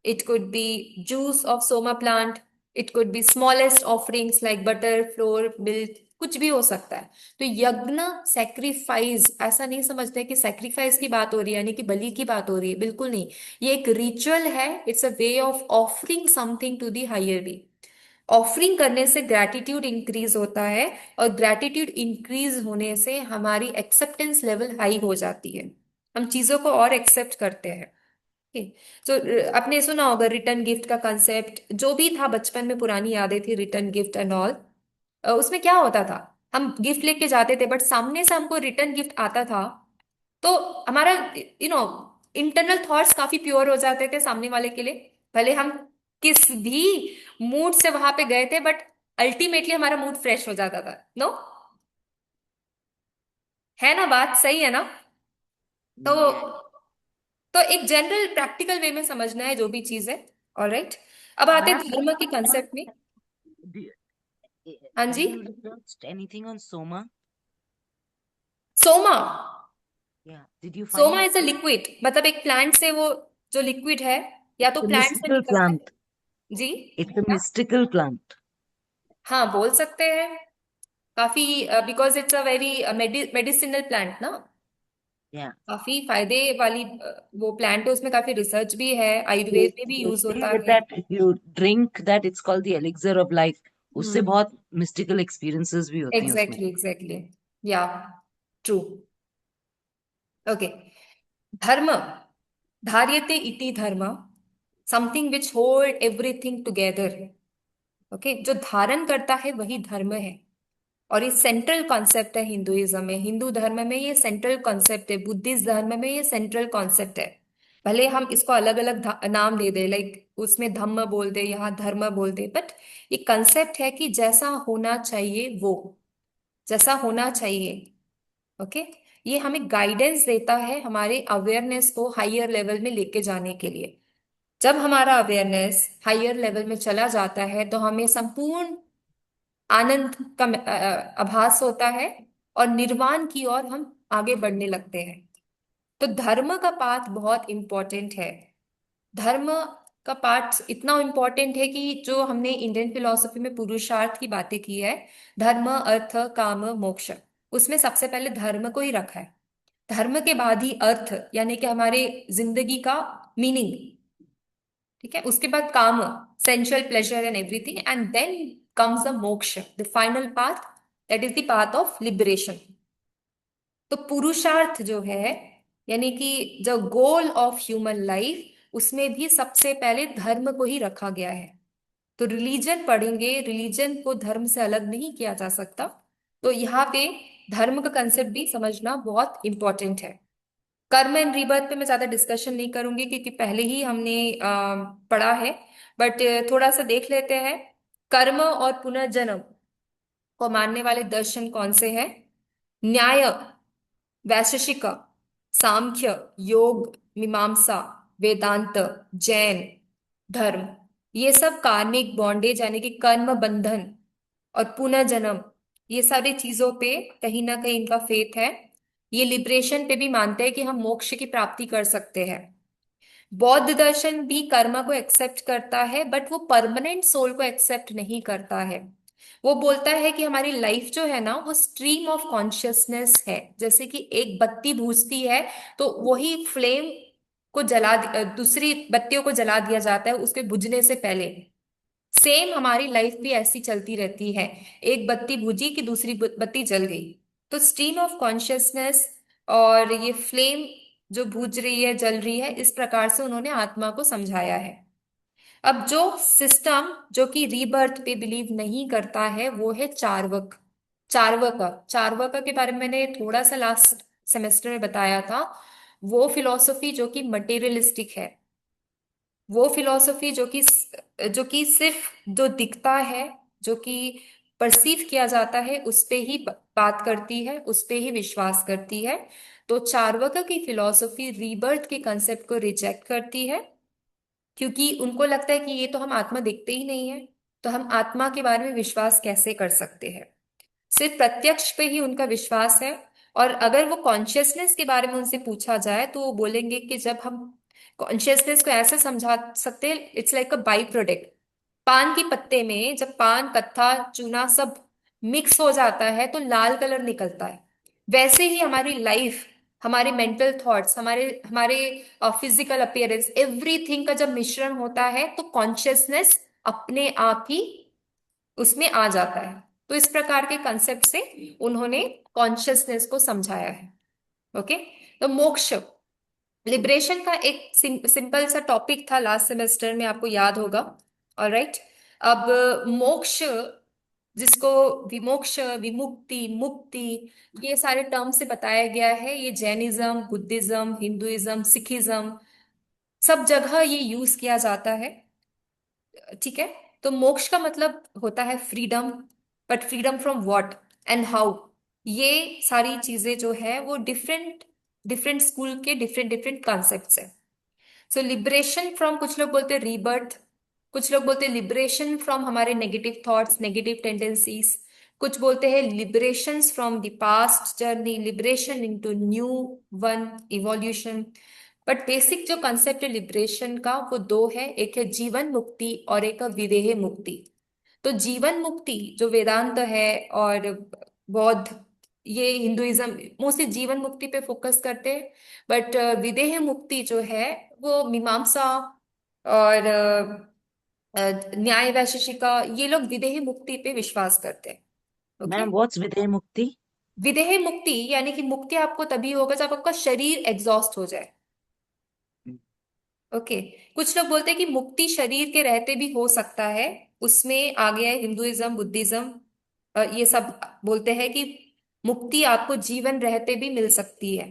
it could be juice of soma plant, it could be smallest offerings like butter, flour, milk, कुछ भी हो सकता है। तो यज्ञ sacrifice, ऐसा नहीं समझते कि सैक्रिफाइस की बात हो रही है यानी कि बलि की बात हो रही है, बिल्कुल नहीं। ये एक रिचुअल है, it's a way of offering something to the higher be. Offering करने से ग्रैटिट्यूड इंक्रीज होता है, और ग्रैटिट्यूड इंक्रीज होने से हमारी एक्सेप्टेंस लेवल हाई हो जाती है, हम चीजों को और एक्सेप्ट करते हैं। तो आपने सुना होगा रिटर्न गिफ्ट का कंसेप्ट, जो भी था बचपन में, पुरानी यादें थी, रिटर्न गिफ्ट एंड ऑल। उसमें क्या होता था, हम गिफ्ट लेके जाते थे बट सामने से हमको रिटर्न गिफ्ट आता था, तो हमारा इंटरनल थॉट्स काफी प्योर हो जाते थे सामने वाले के लिए। भले हम किस भी मूड से वहां पे गए थे, बट अल्टीमेटली हमारा मूड फ्रेश हो जाता था। नो, है ना, बात सही है ना। तो Yeah. तो एक जनरल प्रैक्टिकल वे में समझना है जो भी चीज है। ऑलराइट। अब आते हैं Ma'am, धर्म के कंसेप्ट में। do you, हाँ have जी। you researched anything on Soma? Soma, Yeah. Did you find Soma it? Is a liquid, मतलब एक प्लांट से वो जो लिक्विड है, या तो It's a प्लांट से mystical निकलता है। plant. जी। It's a क्या? mystical plant. हाँ, बोल सकते हैं। काफी, because it's a very medicinal plant ना, Yeah. काफी फायदे वाली वो प्लांट है, उसमें काफी रिसर्च भी है, आयुर्वेद में भी They यूज say होता that, है। if you drink that, it's called the elixir of life. उससे हम्म। बहुत mystical experiences भी होती हैं उसमें. Exactly exactly. या, ट्रू। ओके। धर्म, धार्यते इति धर्म, something which hold everything together. Okay. जो धारण करता है वही धर्म है, और ये सेंट्रल कॉन्सेप्ट है हिंदुइज्म में। हिंदू धर्म में ये सेंट्रल कॉन्सेप्ट है, बुद्धिस्ट धर्म में ये सेंट्रल कॉन्सेप्ट है। भले हम इसको अलग अलग नाम दे दे, लाइक उसमें धम्म बोल दे, यहाँ धर्म बोल दे, बट ये कंसेप्ट है कि जैसा होना चाहिए वो, जैसा होना चाहिए। ओके। ये हमें गाइडेंस देता है हमारे अवेयरनेस को हायर लेवल में लेके जाने के लिए। जब हमारा अवेयरनेस हायर लेवल में चला जाता है तो हमें संपूर्ण आनंद का आभास होता है, और निर्वाण की ओर हम आगे बढ़ने लगते हैं। तो धर्म का पाठ बहुत इंपॉर्टेंट है। धर्म का पाठ इतना इंपॉर्टेंट है कि जो हमने इंडियन फिलोसफी में पुरुषार्थ की बातें की है, धर्म, अर्थ, काम, मोक्ष, उसमें सबसे पहले धर्म को ही रखा है। धर्म के बाद ही अर्थ, यानी कि हमारे जिंदगी का मीनिंग, ठीक है। उसके बाद kama, sensual pleasure and everything, and then comes the moksha, the final path, that is the path of liberation. तो पुरुषार्थ जो है, यानी कि जो गोल ऑफ ह्यूमन लाइफ, उसमें भी सबसे पहले धर्म को ही रखा गया है। तो रिलीजन पढ़ेंगे, रिलीजन को धर्म से अलग नहीं किया जा सकता। तो यहाँ पे धर्म का कंसेप्ट भी समझना बहुत इंपॉर्टेंट है। कर्म एंड रीबर्थ पे मैं ज्यादा डिस्कशन नहीं करूंगी क्योंकि पहले ही हमने पढ़ा है। बट थोड़ा सा देख लेते हैं। कर्म और पुनर्जन्म को मानने वाले दर्शन कौन से हैं? न्याय, वैशेषिक, सांख्य, योग, मीमांसा, वेदांत, जैन धर्म, ये सब कार्मिक बॉन्डेज यानी कि कर्म बंधन और पुनर्जन्म, ये सारी चीजों पे कहीं ना कहीं इनका फेथ है। ये लिबरेशन पे भी मानते हैं कि हम मोक्ष की प्राप्ति कर सकते हैं। बौद्ध दर्शन भी कर्म को एक्सेप्ट करता है बट वो परमानेंट सोल को एक्सेप्ट नहीं करता है। वो बोलता है कि हमारी लाइफ जो है ना वो स्ट्रीम ऑफ कॉन्शियसनेस है। जैसे कि एक बत्ती बुझती है तो वही फ्लेम को दूसरी बत्तियों को जला दिया जाता है उसके बुझने से पहले। सेम हमारी लाइफ भी ऐसी चलती रहती है। एक बत्ती बुझी कि दूसरी बत्ती जल गई। तो स्ट्रीम ऑफ कॉन्शियसनेस और ये फ्लेम जो बुझ रही है जल रही है, इस प्रकार से उन्होंने आत्मा को समझाया है। अब जो सिस्टम जो कि रीबर्थ पे बिलीव नहीं करता है वो है चार्वक। चार्वक के बारे में मैंने थोड़ा सा लास्ट सेमेस्टर में बताया था। वो फिलॉसफी जो कि मटेरियलिस्टिक है, वो फिलॉसफी जो कि सिर्फ जो दिखता है, जो कि परसीव किया जाता है, उस पे ही बात करती है, उस पे ही विश्वास करती है। तो चार्वाक की फिलॉसफी रीबर्थ के कंसेप्ट को रिजेक्ट करती है क्योंकि उनको लगता है कि ये तो हम आत्मा देखते ही नहीं है, तो हम आत्मा के बारे में विश्वास कैसे कर सकते हैं। सिर्फ प्रत्यक्ष पे ही उनका विश्वास है। और अगर वो कॉन्शियसनेस के बारे में उनसे पूछा जाए तो वो बोलेंगे कि जब हम कॉन्शियसनेस को ऐसे समझा सकते हैं, it's like a by product. पान के पत्ते में जब पान पत्ता चूना सब मिक्स हो जाता है तो लाल कलर निकलता है। वैसे ही हमारी लाइफ, हमारे मेंटल थॉट्स, हमारे हमारे फिजिकल अपीयरेंस, एवरीथिंग का जब मिश्रण होता है तो कॉन्शियसनेस अपने आप ही उसमें आ जाता है। तो इस प्रकार के कंसेप्ट से उन्होंने कॉन्शियसनेस को समझाया है। ओके। तो मोक्ष, लिबरेशन का एक सिंपल सा टॉपिक था लास्ट सेमेस्टर में, आपको याद होगा। ऑलराइट। अब मोक्ष, जिसको विमोक्ष, विमुक्ति, मुक्ति, ये सारे टर्म से बताया गया है, ये जैनिज्म, बुद्धिज्म, हिंदुइज्म, सिखिज्म, सब जगह ये यूज किया जाता है। ठीक है। तो मोक्ष का मतलब होता है freedom. But freedom from what and how, ये सारी चीजें जो है वो डिफरेंट डिफरेंट स्कूल के डिफरेंट डिफरेंट कॉन्सेप्ट्स है। सो लिबरेशन फ्रॉम, कुछ लोग बोलते हैं रीबर्थ, कुछ लोग बोलते हैं लिबरेशन फ्रॉम हमारे नेगेटिव थॉट्स, नेगेटिव टेंडेंसीज, कुछ बोलते हैं liberation from the past journey, liberation into new one, evolution. But basic जो कंसेप्ट है लिबरेशन का वो दो है, एक है जीवन मुक्ति और एक है विदेह मुक्ति। तो जीवन मुक्ति जो वेदांत है और बौद्ध, ये हिंदुइज्म मोस्टली जीवन मुक्ति पे फोकस करते हैं। बट विदेह मुक्ति जो है वो मीमांसा और न्याय वैशेषिका, ये लोग विदेह मुक्ति पे विश्वास करते हैं। ओके। मैम, व्हाट्स विदेह मुक्ति? विदेह मुक्ति यानी कि मुक्ति आपको तभी होगा जब आपका शरीर एग्जॉस्ट हो जाए। ओके। कुछ लोग बोलते हैं कि मुक्ति शरीर के रहते भी हो सकता है, उसमें आ गया है हिंदुइज्म, बुद्धिज्म, ये सब बोलते हैं कि मुक्ति आपको जीवन रहते भी मिल सकती है।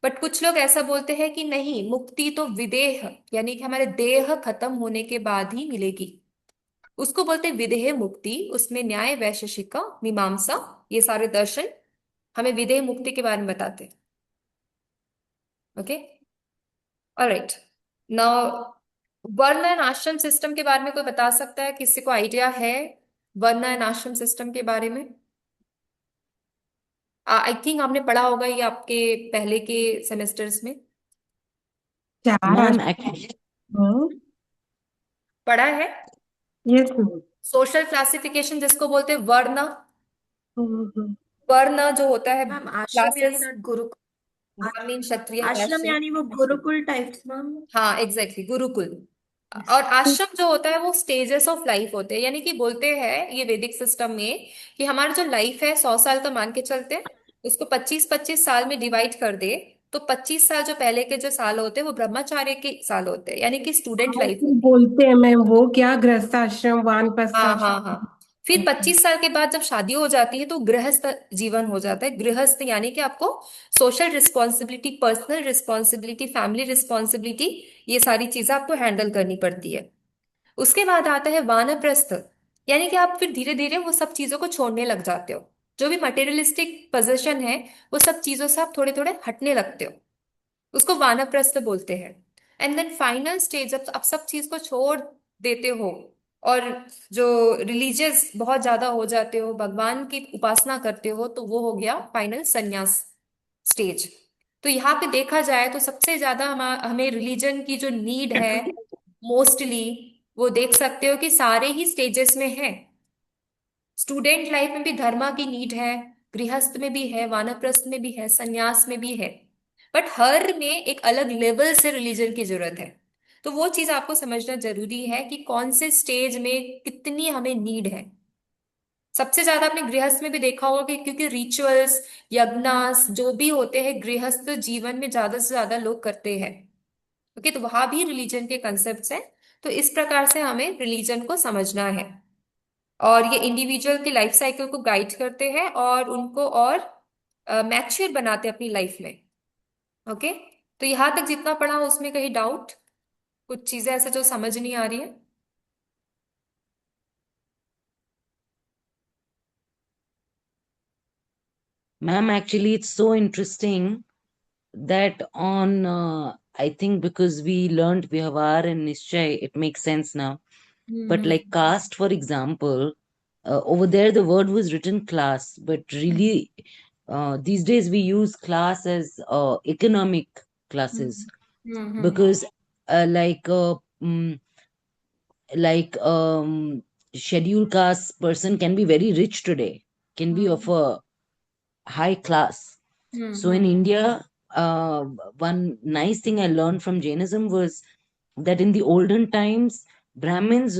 बट कुछ लोग ऐसा बोलते हैं कि नहीं, मुक्ति तो विदेह यानी कि हमारे देह खत्म होने के बाद ही मिलेगी। उसको बोलते हैं विदेह मुक्ति। उसमें न्याय वैशेषिक मीमांसा, ये सारे दर्शन हमें विदेह मुक्ति के बारे में बताते हैं। ओके। ऑलराइट। नाउ वर्ण एंड आश्रम सिस्टम के बारे में कोई बता सकता है? किसी को आइडिया है वर्ण एंड आश्रम सिस्टम के बारे में? आई थिंक आपने पढ़ा होगा ये आपके पहले के सेमेस्टर्स में। चार मैम आश्रम। एक्चुअली पढ़ा है। यस सोशल क्लासिफिकेशन जिसको बोलते हैं वर्ण, मैम। वर्ण जो होता है मैम आश्रम यानी क्लासेस, नॉट गुरु, ब्राह्मण, क्षत्रिय, आश्रम वैश्य। यानी वो गुरुकुल टाइप्स मैम। हाँ एग्जैक्टली, गुरुकुल। और आश्रम जो होता है वो स्टेजेस ऑफ लाइफ होते हैं, यानी कि बोलते हैं ये वैदिक सिस्टम में कि हमारा जो लाइफ है 100 साल का मान के चलते हैं, उसको 25-25 साल में डिवाइड कर दे तो 25 साल जो पहले के जो साल होते हैं वो ब्रह्मचार्य के साल होते हैं, यानी कि स्टूडेंट लाइफ फिर होती है। बोलते हैं मैम वो क्या गृहस्थ आश्रम, हाँ वानप्रस्थ हाँ आश्रम। हाँ। फिर Okay. 25 साल के बाद जब शादी हो जाती है तो गृहस्थ जीवन हो जाता है। गृहस्थ यानी कि आपको social responsibility, personal responsibility, family responsibility, ये सारी चीजें आपको हैंडल करनी पड़ती है। उसके बाद आता है वानप्रस्थ, यानी कि आप फिर धीरे धीरे वो सब चीजों को छोड़ने लग जाते हो। जो भी मटेरियलिस्टिक पोजीशन है वो सब चीजों से आप थोड़े थोड़े हटने लगते हो, उसको वानप्रस्थ बोलते हैं। एंड देन फाइनल स्टेज, जब आप सब चीज को छोड़ देते हो और जो रिलीजियस बहुत ज्यादा हो जाते हो, भगवान की उपासना करते हो, तो वो हो गया फाइनल संन्यास स्टेज। तो यहाँ पे देखा जाए तो सबसे ज्यादा हमें रिलीजन की जो नीड है मोस्टली, वो देख सकते हो कि सारे ही स्टेजेस में है। स्टूडेंट लाइफ में भी धर्मा की नीड है, गृहस्थ में भी है, वानप्रस्थ में भी है, संन्यास में भी है। बट हर में एक अलग लेवल से रिलीजन की जरूरत है। तो वो चीज आपको समझना जरूरी है कि कौन से स्टेज में कितनी हमें नीड है। सबसे ज्यादा आपने गृहस्थ में भी देखा होगा कि क्योंकि रिचुअल्स, यज्ञास जो भी होते हैं गृहस्थ जीवन में ज्यादा से ज्यादा लोग करते हैं। ओके, तो वहां भी रिलीजन के कंसेप्ट हैं। तो इस प्रकार से हमें रिलीजन को समझना है, और ये इंडिविजुअल की लाइफ साइकिल को गाइड करते हैं और उनको और मैच्योर बनाते हैं अपनी लाइफ में। ओके, तो यहाँ तक जितना पढ़ा उसमें कहीं डाउट, कुछ चीजें ऐसे जो समझ नहीं आ रही है? Ma'am, actually, it's so interesting that on, I think because we learned Vyavahar and Nishchay, it makes sense now. But hmm like caste, for example, over there the word was written class, but really these days we use class as economic classes hmm because like like scheduled caste person can be very rich today, can be of a high class. So in hmm India, one nice thing I learned from Jainism was that in the olden times, Brahmins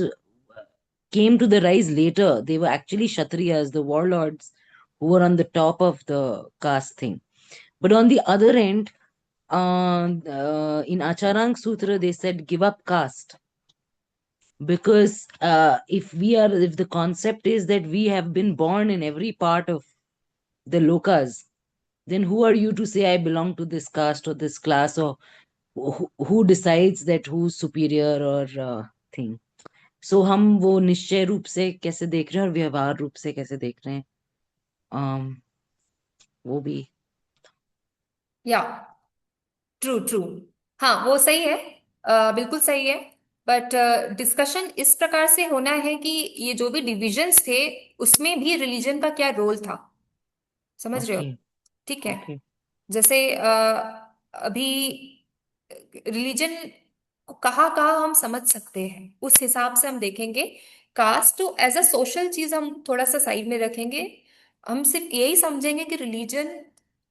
came to the rise later. They were actually Kshatriyas, the warlords who were on the top of the caste thing. But on the other end, in Acharang Sutra, they said give up caste because if the concept is that we have been born in every part of the lokas, then who are you to say I belong to this caste or this class, or who decides that who's superior or thing. So हम वो निश्चय रूप से कैसे देख रहे हैं और व्यवहार रूप से कैसे देख रहे हैं, वो भी। या ट्रू ट्रू, हाँ वो सही है, बिल्कुल सही है। बट डिस्कशन इस प्रकार से होना है कि ये जो भी डिविजन्स थे उसमें भी रिलीजन का क्या रोल था, समझ रहे हो? ओके ठीक है। ओके जैसे अभी रिलीजन को कहाँ कहाँ हम समझ सकते हैं उस हिसाब से हम देखेंगे। कास्ट तो एज अ सोशल चीज हम थोड़ा सा साइड में रखेंगे। हम सिर्फ यही समझेंगे कि रिलीजन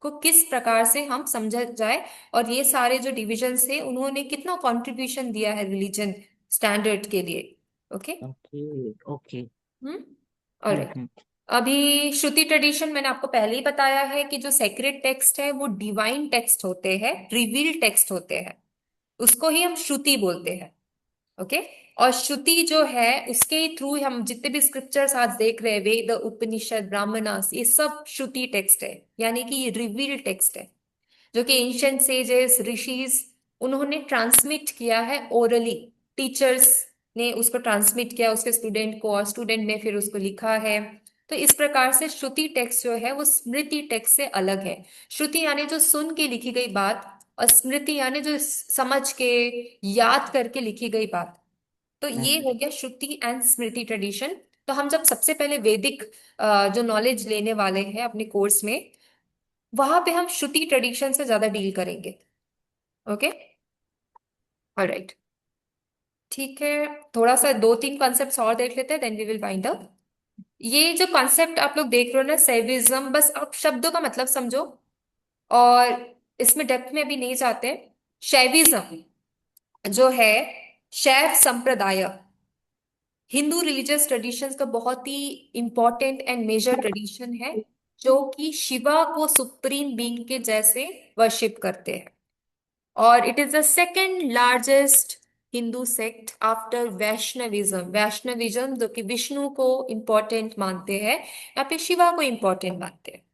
को किस प्रकार से हम समझा जाए, और ये सारे जो डिविजन्स थे उन्होंने कितना कंट्रीब्यूशन दिया है रिलीजन स्टैंडर्ड के लिए। Okay. Okay okay. Hmm, alright. Hmm. अभी श्रुति ट्रेडिशन मैंने आपको पहले ही बताया है कि जो सेक्रेड टेक्स्ट है वो डिवाइन टेक्स्ट होते हैं, रिवील्ड टेक्स्ट होते हैं, उसको ही हम श्रुति बोलते हैं। ओके। और श्रुति जो है उसके थ्रू हम जितने भी स्क्रिप्चर्स आज देख रहे हैं, वेद, उपनिषद, ब्राह्मणास, ये सब श्रुति टेक्स्ट है, यानी कि ये रिवील्ड टेक्स्ट है जो कि एंशियंट सेजेस, ऋषिज, उन्होंने ट्रांसमिट किया है ओरली। टीचर्स ने उसको ट्रांसमिट किया उसके स्टूडेंट को, और स्टूडेंट ने फिर उसको लिखा है। तो इस प्रकार से श्रुति टेक्स्ट जो है वो स्मृति टेक्स्ट से अलग है। श्रुति यानी जो सुन के लिखी गई बात, और स्मृति यानी जो समझ के, याद करके लिखी गई बात। तो ये हो गया श्रुति एंड स्मृति ट्रेडिशन। तो हम जब सबसे पहले वैदिक जो नॉलेज लेने वाले हैं अपने कोर्स में, वहां पे हम श्रुति ट्रेडिशन से ज्यादा डील करेंगे। ओके, ऑलराइट, ठीक है। थोड़ा सा दो तीन कॉन्सेप्ट्स और देख लेते हैं, then we will wind up. ये जो कॉन्सेप्ट आप लोग देख रहे हो ना, सेविज्म, बस आप शब्दों का मतलब समझो, और इसमें डेप्थ में अभी नहीं जाते। शैविज्म जो है, शैव संप्रदाय, हिंदू रिलीजियस ट्रेडिशंस का बहुत ही इंपॉर्टेंट एंड मेजर ट्रेडिशन है, जो कि शिवा को सुप्रीम बीइंग के जैसे वर्शिप करते हैं। और it is the second largest Hindu sect after Vaishnavism. Vaishnavism जो कि विष्णु को इंपॉर्टेंट मानते हैं, यहाँ पे शिवा को इंपॉर्टेंट मानते हैं।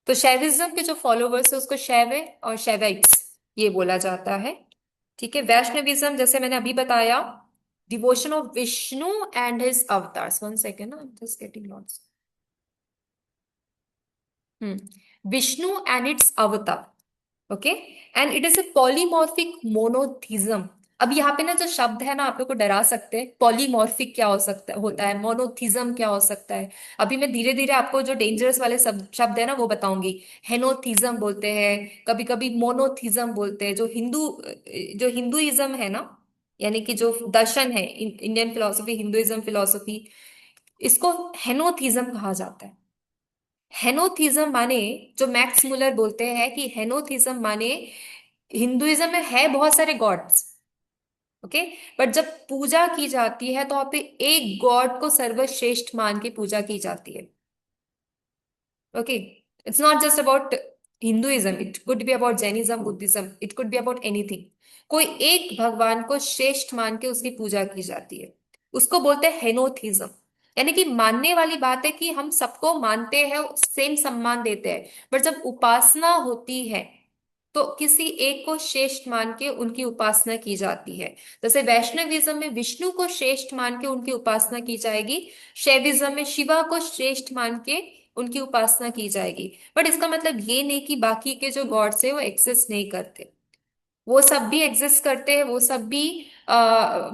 तो शैविज्म के जो फॉलोवर्स है उसको शैव और शैवाइट्स ये बोला जाता है। ठीक है। वैष्णविज्म जैसे मैंने अभी बताया, devotion of Vishnu and his avatars. One second, I am just getting lost. Vishnu and its avatar. Okay. And it is a polymorphic monotheism. अब यहाँ पे ना जो शब्द है ना आप लोग को डरा सकते हैं। पॉलीमॉर्फिक क्या हो सकता होता है, मोनोथिज्म क्या हो सकता है। अभी मैं धीरे धीरे आपको जो डेंजरस वाले शब्द है ना वो बताऊंगी। हेनोथिज्म बोलते हैं, कभी कभी मोनोथिज्म बोलते हैं। जो हिंदुइज्म है ना, यानी कि जो दर्शन है, इंडियन फिलोसफी, हिंदुइज्म फिलोसफी, इसको हेनोथिज्म कहा जाता है। हेनोथिज्म माने, जो मैक्स मुलर बोलते हैं कि हेनोथिज्म माने हिंदुइज्म में है बहुत सारे गॉड्स, ओके, बट जब पूजा की जाती है तो वहां पे एक गॉड को सर्वश्रेष्ठ मान के पूजा की जाती है। Okay. It's not just about Hinduism, it could be about Jainism, Buddhism, it could be about anything. कोई एक भगवान को श्रेष्ठ मान के उसकी पूजा की जाती है, उसको बोलते हैं हेनोथिज्म। यानी कि मानने वाली बात है कि हम सबको मानते हैं, सेम सम्मान देते हैं, बट जब उपासना होती है तो किसी एक को श्रेष्ठ मान के उनकी उपासना की जाती है। जैसे वैष्णविज्म में विष्णु को श्रेष्ठ मान के उनकी उपासना की जाएगी, शैविज्म में शिवा को श्रेष्ठ मान के उनकी उपासना की जाएगी। बट इसका मतलब ये नहीं कि बाकी के जो गॉड्स है वो एग्जिस्ट नहीं करते, वो सब भी एग्जिस्ट करते हैं, वो सब भी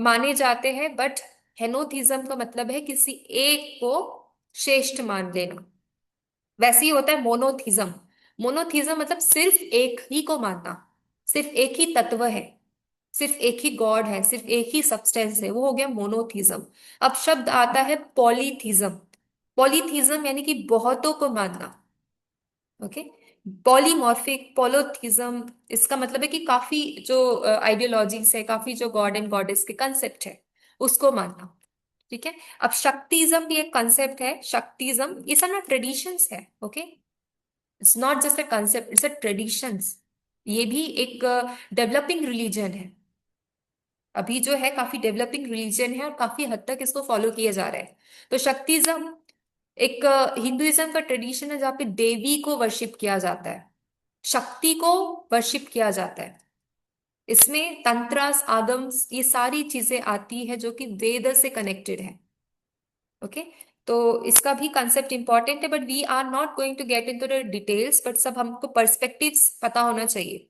माने जाते हैं। बट हेनोथिज्म का मतलब है किसी एक को श्रेष्ठ मान लेना। वैसे ही होता है मोनोथिज्म। मोनोथिज्म मतलब सिर्फ एक ही को मानना, सिर्फ एक ही तत्व है, सिर्फ एक ही गॉड है, सिर्फ एक ही सब्सटेंस है, वो हो गया मोनोथिज्म। अब शब्द आता है पॉलीथिज्म। पॉलीथिज्म यानी कि बहुतों को मानना। ओके। पॉलीमॉर्फिक, पोलोथिज्म, इसका मतलब है कि काफी जो आइडियोलॉजीज है, काफी जो गॉड एंड गॉडेस के कंसेप्ट है उसको मानना। ठीक है। अब शक्तिज्म भी एक कंसेप्ट है। शक्तिज्म ये सब ना ट्रेडिशंस है। Okay. It's not just a concept, it's a traditions. ये भी एक डेवलपिंग रिलीजन है। अभी जो है काफी डेवलपिंग रिलीजन है और काफी हद तक इसको फॉलो किया जा रहा है। तो शक्तिज्म एक हिंदुइज्म का ट्रेडिशन है जहाँ पे देवी को वर्शिप किया जाता है, शक्ति को वर्शिप किया जाता है। इसमें तंत्रास, आगम्स, ये सारी चीजें आती है जो कि वेद से कनेक्टेड है। ओके। तो इसका भी कंसेप्ट इंपॉर्टेंट है, but we are not going to get into the details, but सब हमको पर्सपेक्टिव्स पता होना चाहिए।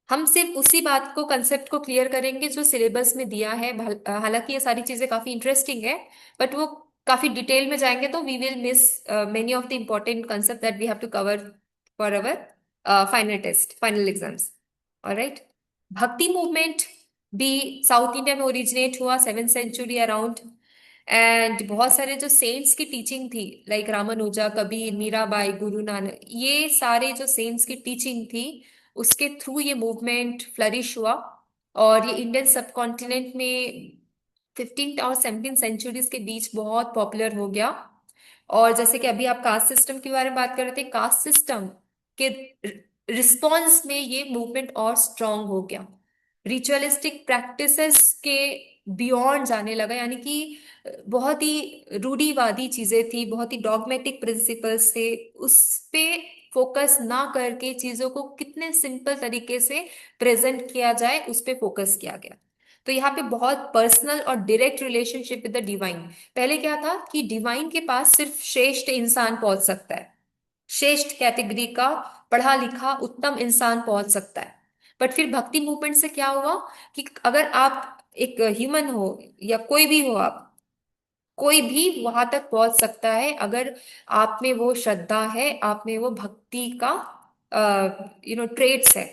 हम सिर्फ उसी बात को, कंसेप्ट को क्लियर करेंगे जो सिलेबस में दिया है। हालांकि ये सारी चीजें काफी इंटरेस्टिंग है, बट वो काफी डिटेल में जाएंगे तो we will miss many of the important concept that we have to cover for our final test, final exams. Alright. Bhakti movement भी साउथ इंडिया में ओरिजिनेट हुआ 7th century अराउंड। एंड बहुत सारे जो सेंट्स की टीचिंग थी, लाइक रामानुजा, कबीर, मीराबाई, गुरु नानक, ये सारे जो सेंट्स की टीचिंग थी उसके थ्रू ये मूवमेंट फ्लरिश हुआ। और ये इंडियन सब कॉन्टिनेंट में 15th और 17th centuries के बीच बहुत पॉपुलर हो गया। और जैसे कि अभी आप कास्ट सिस्टम के बारे में बात कर रहे थे, कास्ट सिस्टम के रिस्पॉन्स में ये मूवमेंट और स्ट्रांग हो गया। रिचुअलिस्टिक प्रैक्टिसेस के बियॉन्ड जाने लगा, यानी कि बहुत ही रूढ़िवादी चीजें थी, बहुत ही डॉगमेटिक प्रिंसिपल्स थे, उस पे फोकस ना करके चीजों को कितने सिंपल तरीके से प्रेजेंट किया जाए उस पे फोकस किया गया। तो यहाँ पे बहुत पर्सनल और direct relationship with the divine. पहले क्या था कि डिवाइन के पास सिर्फ श्रेष्ठ इंसान पहुंच सकता है, श्रेष्ठ कैटेगरी का पढ़ा लिखा उत्तम इंसान पहुंच सकता है। बट फिर भक्ति मूवमेंट से क्या हुआ कि अगर आप एक ह्यूमन हो या कोई भी हो, आप कोई भी वहां तक पहुंच सकता है अगर आप में वो श्रद्धा है, आप में वो भक्ति का ट्रेट्स है,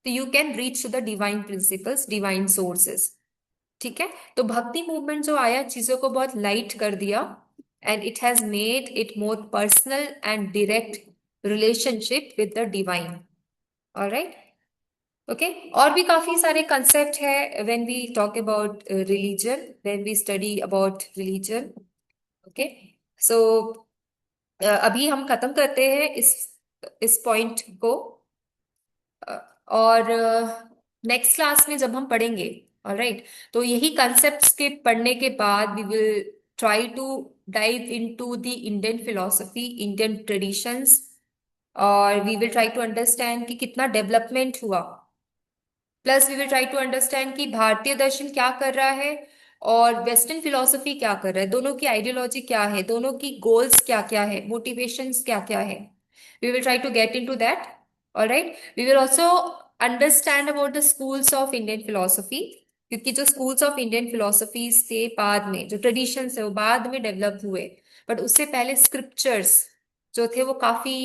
तो you can reach to the divine principles, divine sources. ठीक है। तो भक्ति मूवमेंट जो आया चीजों को बहुत लाइट कर दिया, and it has made it more personal and direct relationship with the divine. Alright. Okay. और भी काफी सारे कंसेप्ट है when we talk about religion, when we study about religion. Okay. So अभी हम खत्म करते हैं इस पॉइंट को। और नेक्स्ट क्लास में जब हम पढ़ेंगे ऑलराइट। तो यही कंसेप्ट्स के पढ़ने के बाद we will try to dive into the Indian philosophy, Indian traditions, और we will try to understand कि कितना डेवलपमेंट हुआ। Plus we will try to understand कि भारतीय दर्शन क्या कर रहा है और वेस्टर्न फिलोसफी क्या कर रहा है, दोनों की आइडियोलॉजी क्या है, दोनों की गोल्स क्या क्या है, मोटिवेशंस क्या क्या है। We will try to get into that. Alright, we will also understand about the schools of Indian philosophy, क्योंकि जो स्कूल्स ऑफ इंडियन फिलोसफीज थे बाद में, जो ट्रेडिशंस है वो बाद में डेवलप हुए, बट उससे पहले स्क्रिप्चर्स जो थे वो काफी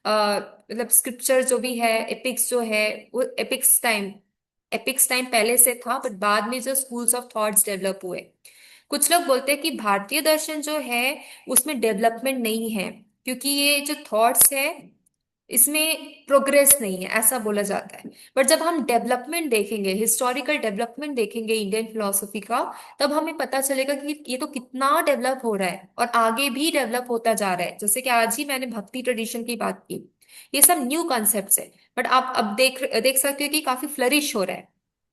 मतलब स्क्रिप्चर जो भी है, एपिक्स जो है, वो एपिक्स टाइम पहले से था, बट बाद में जो स्कूल्स ऑफ थॉट्स डेवलप हुए। कुछ लोग बोलते हैं कि भारतीय दर्शन जो है उसमें डेवलपमेंट नहीं है, क्योंकि ये जो थॉट्स है इसमें प्रोग्रेस नहीं है, ऐसा बोला जाता है। बट जब हम डेवलपमेंट देखेंगे, हिस्टोरिकल डेवलपमेंट देखेंगे इंडियन फिलोसफी का, तब हमें पता चलेगा कि ये तो कितना डेवलप हो रहा है और आगे भी डेवलप होता जा रहा है। जैसे कि आज ही मैंने भक्ति ट्रेडिशन की बात की, ये सब न्यू कॉन्सेप्ट्स है, बट आप अब देख देख सकते हो कि काफी फ्लरिश हो रहा है,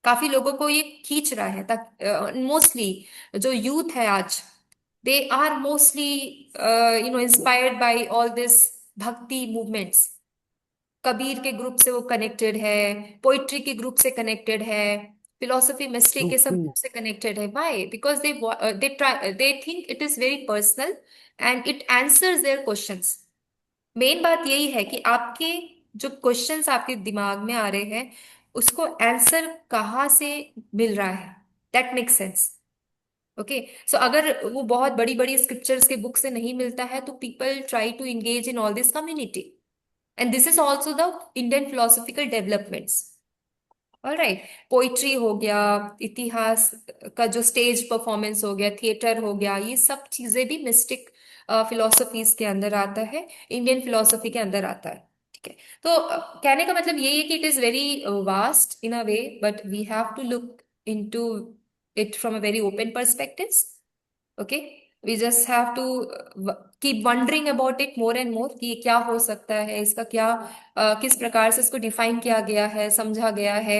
काफी लोगों को ये खींच रहा है। तक मोस्टली जो यूथ है आज, they are mostly inspired by all this bhakti movements. Kabir के ग्रुप से वो कनेक्टेड है, पोइट्री के ग्रुप से कनेक्टेड है, फिलोसफी मिस्ट्री के सब Sufi. ग्रुप से कनेक्टेड है। Why? Because they try, they think it is very personal and it answers their questions. Main बात यही है कि आपके जो क्वेश्चंस आपके दिमाग में आ रहे हैं, उसको आंसर कहाँ से मिल रहा है, दैट मेक सेंस। ओके, सो अगर वो बहुत बड़ी बड़ी स्क्रिप्चर्स के बुक से नहीं मिलता है, तो people try to engage in all this community, and this is also the Indian philosophical developments. All right, poetry हो गया, इतिहास का जो स्टेज परफॉर्मेंस हो गया, थिएटर हो गया, ये सब चीजें भी मिस्टिक फिलोसफीज के अंदर आता है, इंडियन फिलोसफी के अंदर आता है। ठीक है, तो कहने का मतलब यही है कि it is very vast in a way, but we have to look into it from a very open perspectives. Okay, we just have to keep wondering about it more and more कि ये क्या हो सकता है, इसका क्या किस प्रकार से इसको डिफाइन किया गया है, समझा गया है।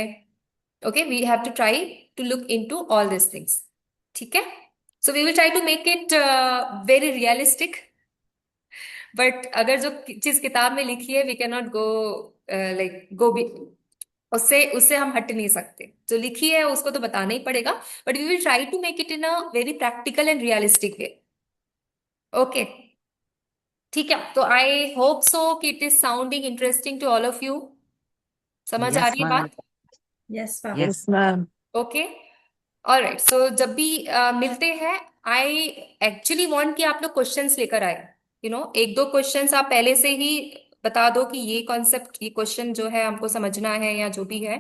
Okay, we have to try to look into all this things. ठीक है, so we will try to make it very realistic, but अगर जो चीज किताब में लिखी है we can not go like go be, उससे उससे हम हट नहीं सकते। जो लिखी है उसको तो बताना ही पड़ेगा, but we will try to make it in a very practical and realistic way. Okay, ठीक है, तो आई होप सो कि it is sounding interesting to all of you. समझ आ Yes, रही है ma'am. बात? Yes, ma'am. Yes. Yes, ma'am. Okay, alright, so जब भी मिलते हैं, आई एक्चुअली वांट कि आप लोग क्वेश्चंस लेकर आए। एक दो क्वेश्चंस आप पहले से ही बता दो कि ये कॉन्सेप्ट, ये क्वेश्चन जो है हमको समझना है या जो भी है,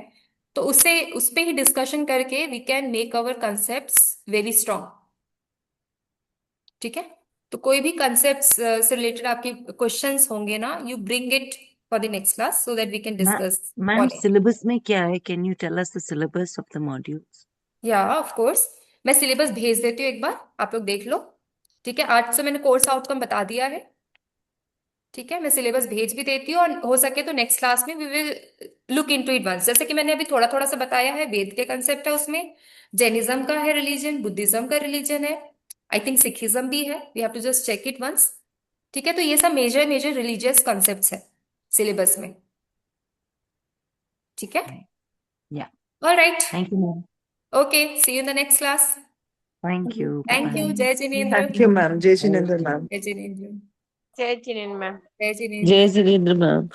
तो उससे उस पे ही डिस्कशन करके we can make our concepts very strong. ठीक है, तो कोई भी कंसेप्ट्स से रिलेटेड आपके क्वेश्चंस होंगे ना, you bring it for the next class so that we can discuss Ma'am, on it. syllabus में क्या है? Can you tell us the syllabus of the modules? या ऑफ कोर्स, मैं सिलेबस भेज देती हूँ, एक बार आप लोग देख लो। ठीक है, आज से मैंने कोर्स आउटकम बता दिया है। ठीक है, मैं सिलेबस भेज भी देती हूँ, और हो सके तो नेक्स्ट क्लास में we will look into it once. जैसे कि मैंने अभी थोड़ा थोड़ा सा बताया है, वेद के कंसेप्ट है उसमें, जैनिज्म का है रिलीजन, बुद्धिज्म का रिलीजन है, आई थिंक सिखिज्म भी है, we have to just check it once. ठीक है, तो ये सब मेजर मेजर रिलीजियस कॉन्सेप्ट्स है सिलेबस में। ठीक है, Yeah. All right, Thank you, ma'am. Okay, see you in the next class. Thank you. Thank you, Bye-bye. जय Jinendra. Thank you, ma'am. Jai Shinendra, ma'am. जय जिनेन्द्र। Jai Jinan, ma'am. जय Jinendra. Jai Shinendra, ma'am.